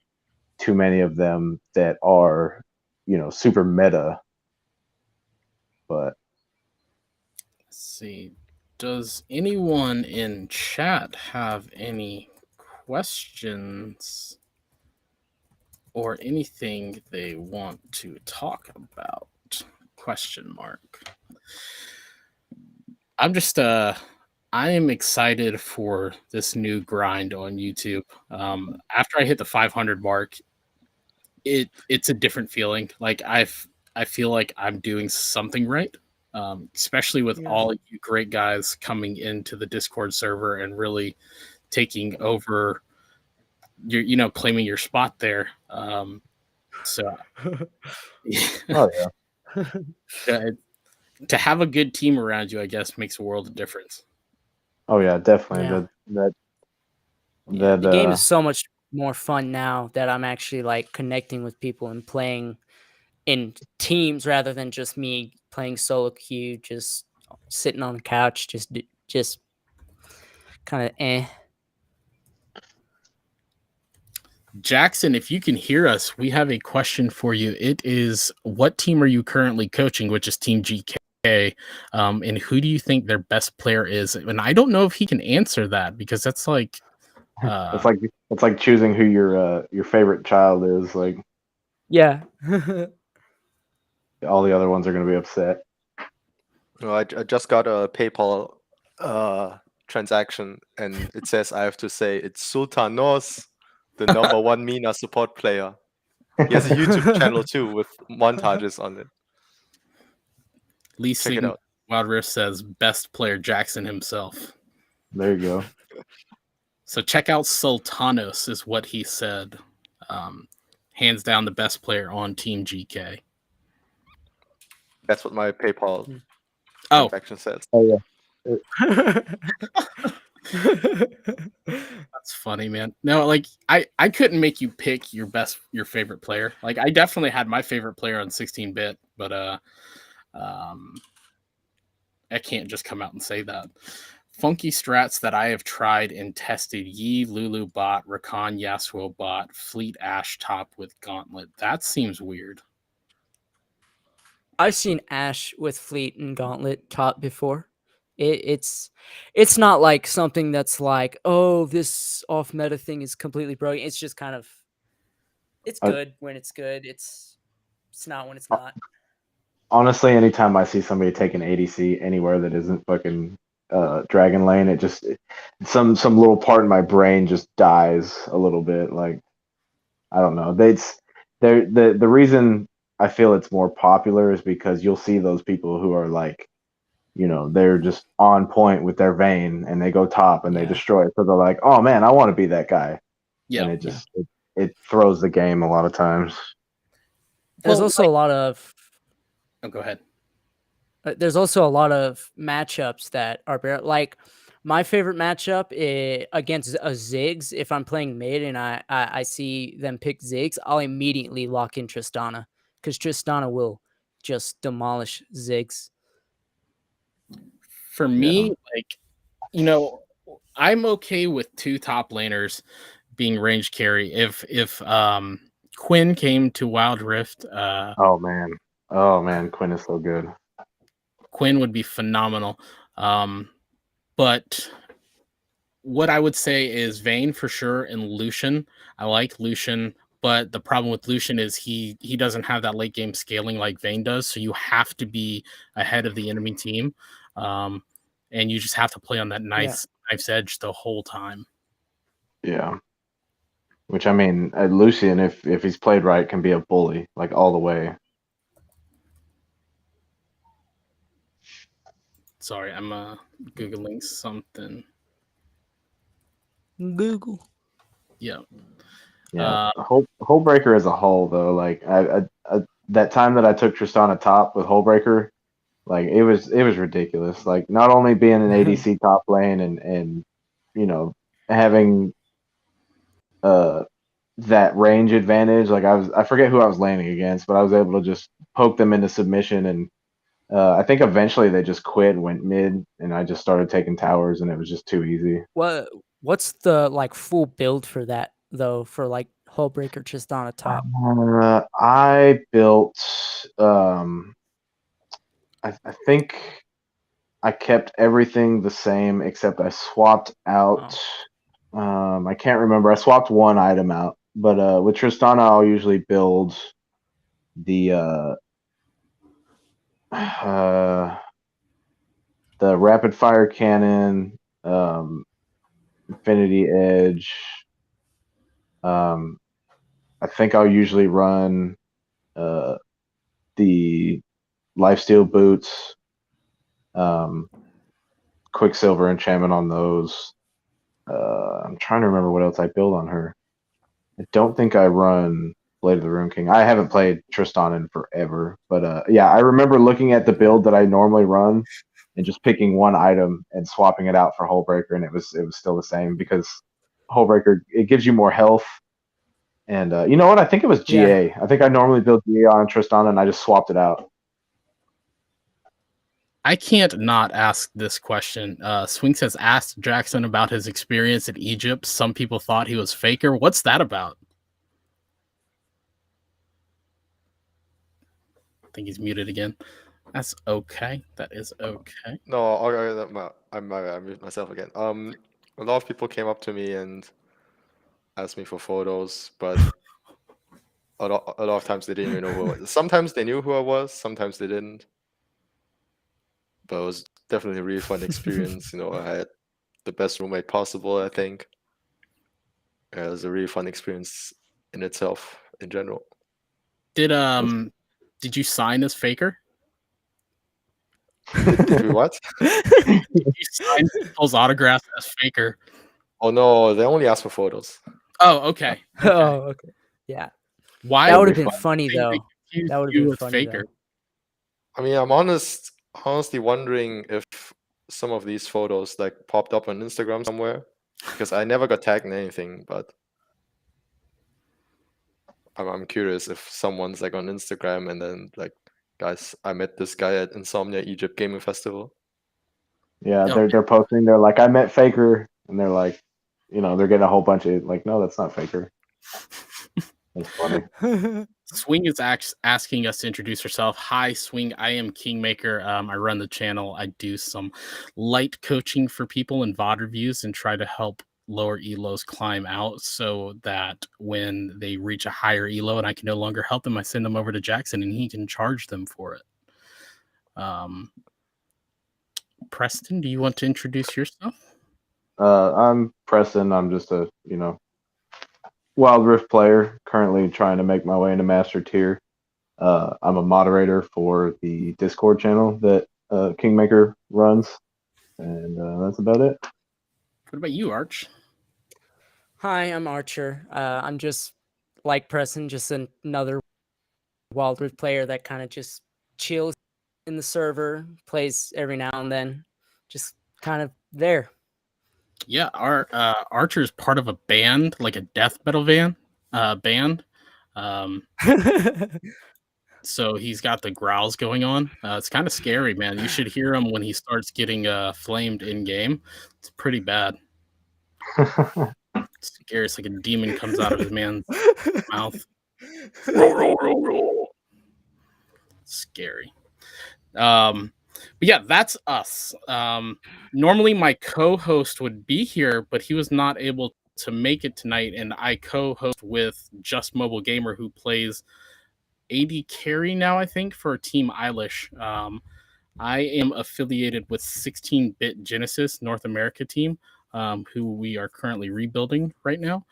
too many of them that are, super meta. But Let's see. Does anyone in chat have any questions or anything they want to talk about? Question mark. I am excited for this new grind on YouTube. After I hit the 500 mark, it's a different feeling. Like I feel like I'm doing something right, especially with all of you great guys coming into the Discord server and really taking over. Claiming your spot there. So, oh yeah, to have a good team around you, I guess, makes a world of difference. oh yeah, definitely. Yeah. The game is so much more fun now that I'm actually like connecting with people and playing in teams rather than just me playing solo queue, just sitting on the couch, just kind of eh. Jackson, if you can hear us, we have a question for you. It is, what team are you currently coaching, which is Team GK, and who do you think their best player is? And I don't know if he can answer that because that's like, It's like choosing who your favorite child is. Like Yeah. all the other ones are going to be upset. No, I just got a PayPal transaction, and it says I have to say it's Sultanos, the number one Mina support player. He has a YouTube channel too with montages on it. Lee Check it Sing out. Wild Rift says best player Jackson himself. There you go. So check out Sultanos is what he said. Hands down the best player on Team GK. That's what my PayPal Oh, transaction says. Oh yeah. that's funny, man. No, like I couldn't make you pick your favorite player. Like I definitely had my favorite player on 16-bit, but I can't just come out and say that. Funky strats that I have tried and tested: Yi, Lulu bot, Rakan, Yasuo bot, Fleet Ash top with Gauntlet. That seems weird. I've seen Ash with Fleet and Gauntlet top before. It's not like something that's like, oh, this off meta thing is completely broken. It's just kind of, it's good when it's good. It's not when it's not. Honestly, anytime I see somebody take an ADC anywhere that isn't fucking Dragon Lane, some little part in my brain just dies a little bit. Like I don't know. The reason I feel it's more popular is because you'll see those people who are like, they're just on point with their vein and they go top and they Yeah. destroy it. So they're like, oh man, I want to be that guy. Yeah. And it throws the game a lot of times. There's Well, also a lot of Oh, go ahead. there's also a lot of matchups that are like my favorite matchup against a Ziggs. If I'm playing mid and I see them pick Ziggs, I'll immediately lock in Tristana because Tristana will just demolish Ziggs. For me, like, I'm okay with two top laners being range carry. If Quinn came to Wild Rift, Oh man, Quinn is so good. Quinn would be phenomenal. But what I would say is Vayne for sure and Lucian. I like Lucian, but the problem with Lucian is he doesn't have that late game scaling like Vayne does. So you have to be ahead of the enemy team, and you just have to play on that knife's edge the whole time. Yeah. Which I mean, Lucian, if he's played right, can be a bully like all the way. Sorry, I'm googling something. Google. Yeah. Yeah. Hullbreaker as a whole, though, like I that time that I took Tristana top with Hullbreaker, like it was ridiculous. Like not only being an ADC top lane and having that range advantage. Like I forget who I was laning against, but I was able to just poke them into submission, and I think eventually they just quit and went mid, and I just started taking towers, and it was just too easy. What's the like full build for that though? For like Hullbreaker Tristana top? I built. I think I kept everything the same except I swapped out. I can't remember. I swapped one item out, but with Tristana, I'll usually build the the rapid fire cannon, Infinity Edge. I think I'll usually run the lifesteal boots, Quicksilver enchantment on those. I'm trying to remember what else I build on her. I don't think I run Blade of the Rune King. I haven't played Tristan in forever, but yeah, I remember looking at the build that I normally run and just picking one item and swapping it out for Hullbreaker, and it was still the same because Hullbreaker, it gives you more health. And you know what? I think it was GA. I think I normally build GA on Tristan, and I just swapped it out. I can't not ask this question. Swing says, asked Jackson about his experience in Egypt. Some people thought he was Faker. What's that about? I think he's muted again. That's okay. That is okay. No, I muted myself again. A lot of people came up to me and asked me for photos, but a lot of times they didn't even know who I was. Sometimes they knew who I was, sometimes they didn't. But it was definitely a really fun experience. You know, I had the best roommate possible, I think. It was a really fun experience in itself, in general. Did you sign as Faker? Did we what? Did you sign people's autographs as Faker? Oh no, they only asked for photos. Oh, okay. Oh, okay. Yeah. Why That would have be been fun. funny they though. confused That would you have been with funny Faker? though. I mean, I'm honestly wondering if some of these photos like popped up on Instagram somewhere, because I never got tagged in anything, but I'm curious if someone's like on Instagram and then like, guys, I met this guy at Insomnia Egypt Gaming Festival. Yeah, Oh, they're posting. They're like, I met Faker, and they're like, they're getting a whole bunch of like, no, that's not Faker. That's funny. Swing is asking us to introduce herself. Hi, Swing. I am Kingmaker. I run the channel. I do some light coaching for people in VOD reviews and try to help lower elos climb out so that when they reach a higher elo and I can no longer help them, I send them over to Jackson and he can charge them for it. Preston, do you want to introduce yourself? I'm Preston. I'm just a Wild Rift player, currently trying to make my way into Master Tier. I'm a moderator for the Discord channel that Kingmaker runs, and that's about it. What about you, Arch? Hi, I'm Archer. I'm just like Preston, just another Wild Rift player that kind of just chills in the server, plays every now and then, just kind of there. Yeah, our Archer is part of a band, like a death metal band. So he's got the growls going on. It's kind of scary, man. You should hear him when he starts getting flamed in game. It's pretty bad. It's scary. It's like a demon comes out of his man's mouth. Scary. But yeah, that's us. Normally my co-host would be here, but he was not able to make it tonight, and I co-host with Just Mobile Gamer, who plays AD carry now, I think, for Team Eilish. I am affiliated with 16-Bit Genesis North America team, who we are currently rebuilding right now.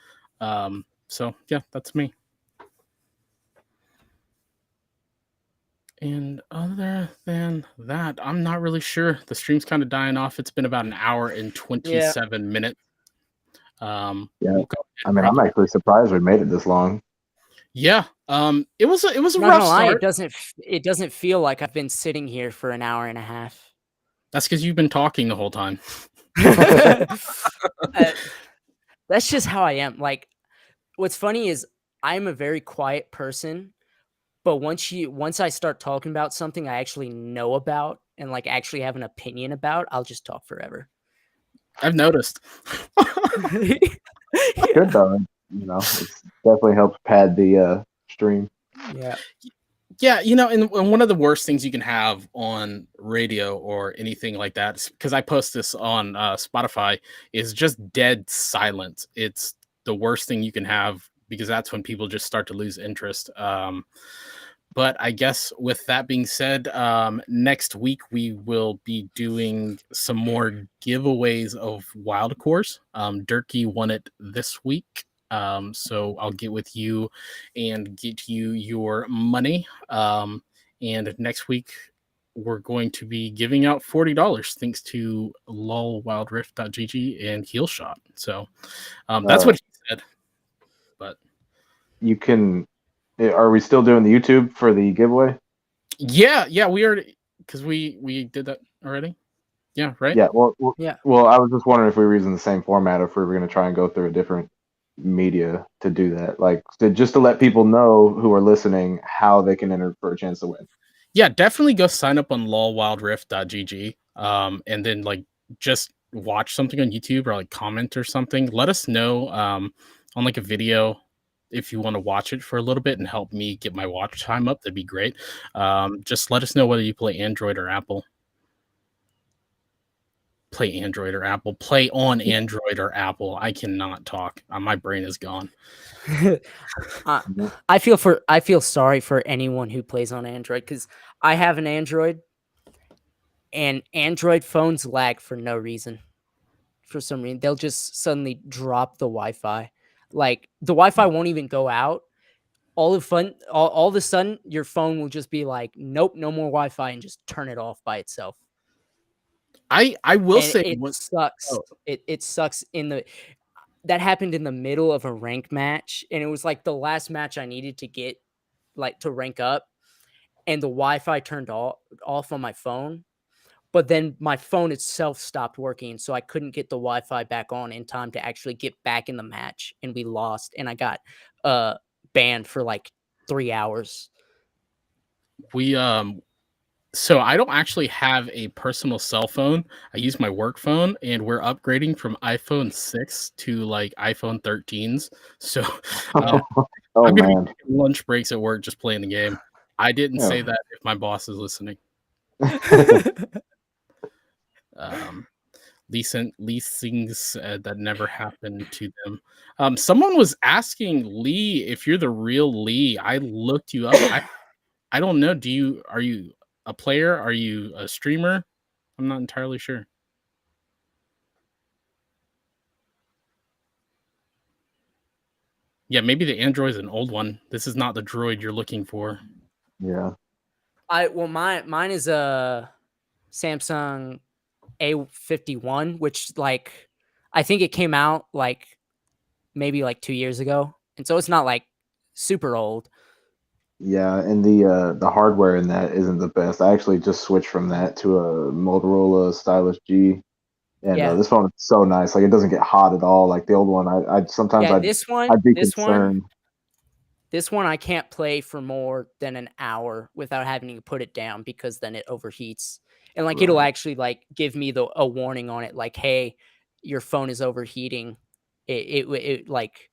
So yeah, that's me. And other than that, I'm not really sure. The stream's kind of dying off. It's been about an hour and 27 minutes. Yeah, we'll I mean, I'm actually surprised we made it this long. Yeah, it was a Not rough gonna lie, start. it doesn't feel like I've been sitting here for an hour and a half. That's because you've been talking the whole time. That's just how I am. Like, what's funny is I'm a very quiet person, but once I start talking about something I actually know about and like actually have an opinion about, I'll just talk forever. I've noticed. Good though, it's definitely helps pad the stream. Yeah. Yeah, and one of the worst things you can have on radio or anything like that, because I post this on Spotify, is just dead silence. It's the worst thing you can have because that's when people just start to lose interest. But I guess with that being said, next week we will be doing some more giveaways of Wild Cores. Durkee won it this week. So I'll get with you and get you your money. And next week we're going to be giving out $40 thanks to lolwildrift.gg and Heelshot. So that's what he said. But you can. Are we still doing the YouTube for the giveaway? Yeah, we already, because we did that already. Yeah, right. Yeah. Well, Yeah. Well, I was just wondering if we were using the same format, or if we were going to try and go through a different media to do that, like just to let people know who are listening how they can enter for a chance to win. Yeah, definitely go sign up on lolwildrift.gg. And then like just watch something on YouTube or like comment or something. Let us know on like a video if you want to watch it for a little bit and help me get my watch time up. That'd be great. Just let us know whether you play Android or Apple. Play Android or Apple. Play on Android or Apple. I cannot talk. My brain is gone. I feel sorry for anyone who plays on Android because I have an Android, and Android phones lag for no reason. For some reason, they'll just suddenly drop the Wi-Fi. Like the Wi-Fi won't even go out. All of a sudden, your phone will just be like, "Nope, no more Wi-Fi," and just turn it off by itself. I will And say it what. sucks. Oh, It sucks in the that happened in the middle of a rank match, and it was like the last match I needed to get like to rank up, and the Wi-Fi turned off on my phone. But then my phone itself stopped working, so I couldn't get the Wi-Fi back on in time to actually get back in the match, and we lost, and I got banned for like 3 hours. we So I don't actually have a personal cell phone. I use my work phone, and we're upgrading from iPhone 6 to like iPhone 13s. So uh, Oh I'm gonna be man. taking lunch breaks at work just playing the game. I didn't Yeah. say that if my boss is listening. Um, these things that never happened to them. Someone was asking Lee if you're the real Lee. I looked you up. I don't know. Are you a player? Are you a streamer? I'm not entirely sure. Yeah, maybe the Android is an old one. This is not the droid you're looking for. Yeah. Mine is a Samsung A51, which like I think it came out like maybe like 2 years ago, and so it's not like super old. Yeah, and the hardware in that isn't the best. I actually just switched from that to a Motorola Stylus G, and Yeah, this phone is so nice. Like it doesn't get hot at all. Like the old one, I sometimes yeah. I'd be concerned. This one I can't play for more than an hour without having to put it down because then it overheats. And like it'll Right. actually like give me a warning on it, like, hey, your phone is overheating. It like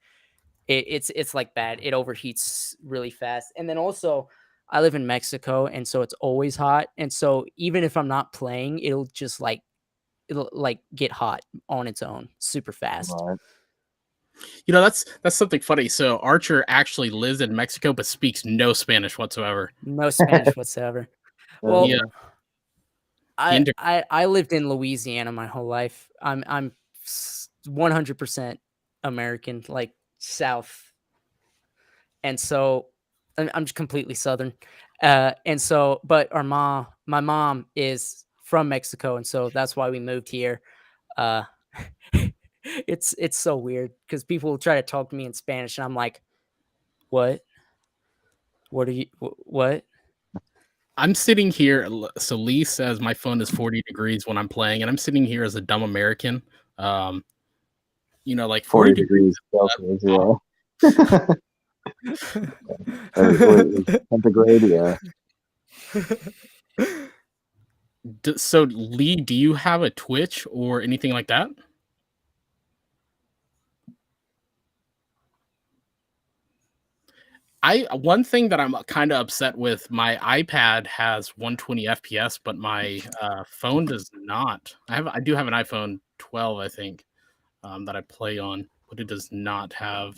it's like bad. It overheats really fast. And then also I live in Mexico, and so it's always hot. And so even if I'm not playing, it'll like get hot on its own super fast. Right. You know, that's something funny. So Archer actually lives in Mexico but speaks no Spanish whatsoever. No Spanish whatsoever. Well, Yeah, he I inter- I I lived in Louisiana my whole life. I'm 100% American, like South, and so I'm just completely Southern. And so, but my mom is from Mexico, and so that's why we moved here. Uh, it's so weird because people try to talk to me in Spanish, and I'm like, what? What are you? What? I'm sitting here. So Lee says my phone is 40 degrees when I'm playing, and I'm sitting here as a dumb American. Um, like 40 40 degrees. degrees Celsius. Hot. Yeah. Wait, centigrade. Yeah. So Lee, do you have a Twitch or anything like that? One thing that I'm kind of upset with, my iPad has 120 FPS, but my phone does not. I do have an iPhone 12, I think, that I play on, but it does not have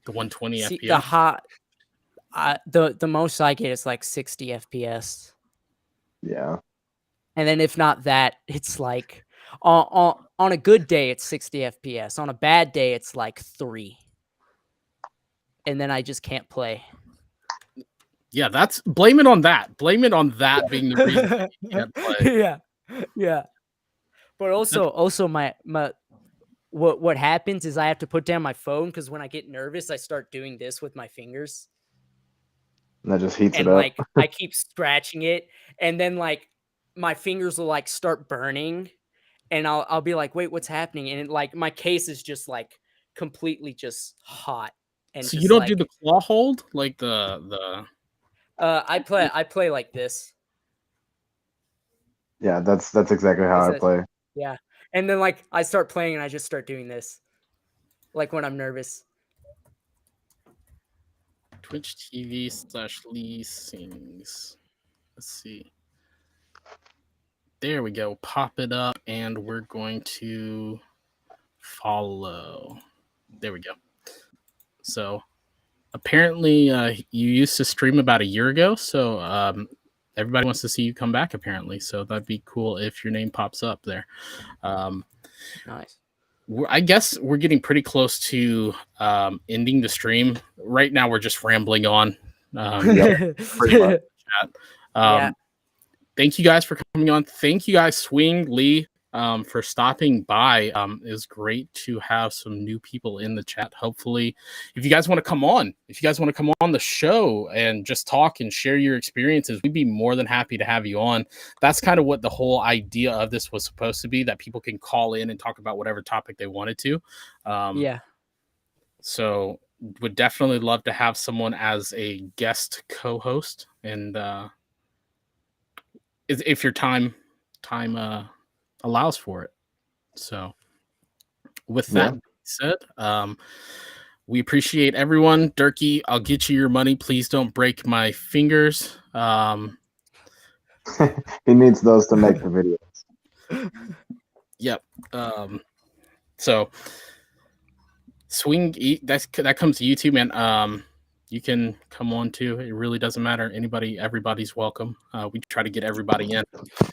the 120 See the FPS. hot. The most I get is like 60 FPS. Yeah. And then if not that, it's like on a good day it's 60 FPS. On a bad day it's like 3. And then I just can't play. Yeah, blame it on that. Blame it on that being the reason that you can't play. Yeah. Yeah. But also my what happens is I have to put down my phone cuz when I get nervous I start doing this with my fingers. And that just heats it And up. like I keep scratching it, and then like my fingers will like start burning, and I'll be like, wait, what's happening? And like my case is just like completely just hot and So you just don't do the like claw hold like the I play like this. Yeah, that's exactly how I It's a- play. Yeah. And then like I start playing and I just start doing this. Like when I'm nervous. Twitch TV/Lee Sings. Let's see. There we go. Pop it up, and we're going to follow. There we go. So apparently, you used to stream about a year ago. So everybody wants to see you come back. Apparently, so that'd be cool if your name pops up there. Nice. I guess we're getting pretty close to ending the stream. Right now, we're just rambling on. Pretty much. Yeah. Thank you guys for coming on. Thank you guys, Swing Lee, for stopping by. It was great to have some new people in the chat. Hopefully, if you guys want to come on the show and just talk and share your experiences, we'd be more than happy to have you on. That's kind of what the whole idea of this was supposed to be, that people can call in and talk about whatever topic they wanted to. Yeah. So would definitely love to have someone as a guest co-host, and if your time allows for it. So with that said, we appreciate everyone. Durkee, I'll get you your money. Please don't break my fingers. He needs those to make the videos. Yep. So Swing, that comes to you too, man. You can come on too. It really doesn't matter. Everybody's welcome. We try to get everybody in.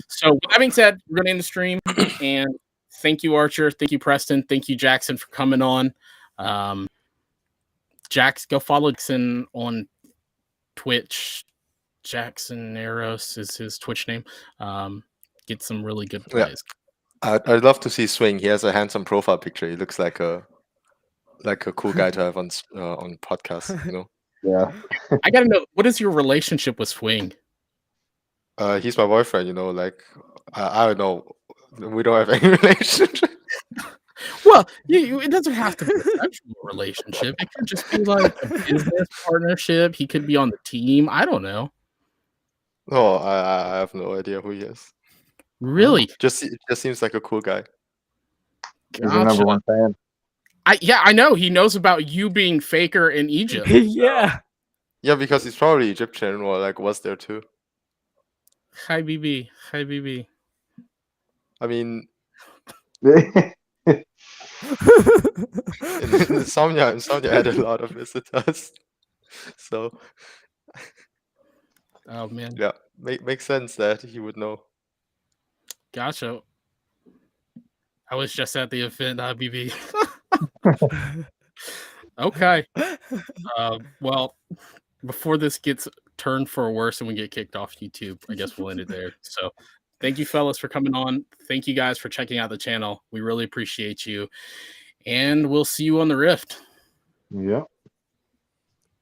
So with that being said, we're gonna end the stream. And thank you, Archer. Thank you, Preston. Thank you, Jackson, for coming on. Go follow Jackson on Twitch. Jackson Eros is his Twitch name. Get some really good plays. I'd love to see Swing. He has a handsome profile picture. He looks like a cool guy to have on podcasts, you know. Yeah. I gotta know, what is your relationship with Swing? He's my boyfriend, you know. Like I don't know. We don't have any relationship. Well, it doesn't have to be a sexual relationship. It could just be like a business partnership. He could be on the team. I don't know. No, I have no idea who he is. Really? Just seems like a cool guy. He's the number one fan. I know. He knows about you being Faker in Egypt. Yeah. Yeah, because he's probably Egyptian or like was there too. Hi, BB. Hi, BB. I mean, Insomnia had a lot of visitors. So oh man. Yeah, makes sense that he would know. Gotcha. I was just at the event, BB. Okay. Well, before this gets turned for worse and we get kicked off YouTube, I guess we'll end it there. So thank you, fellas, for coming on. Thank you guys for checking out the channel. We really appreciate you. And we'll see you on the Rift. Yep.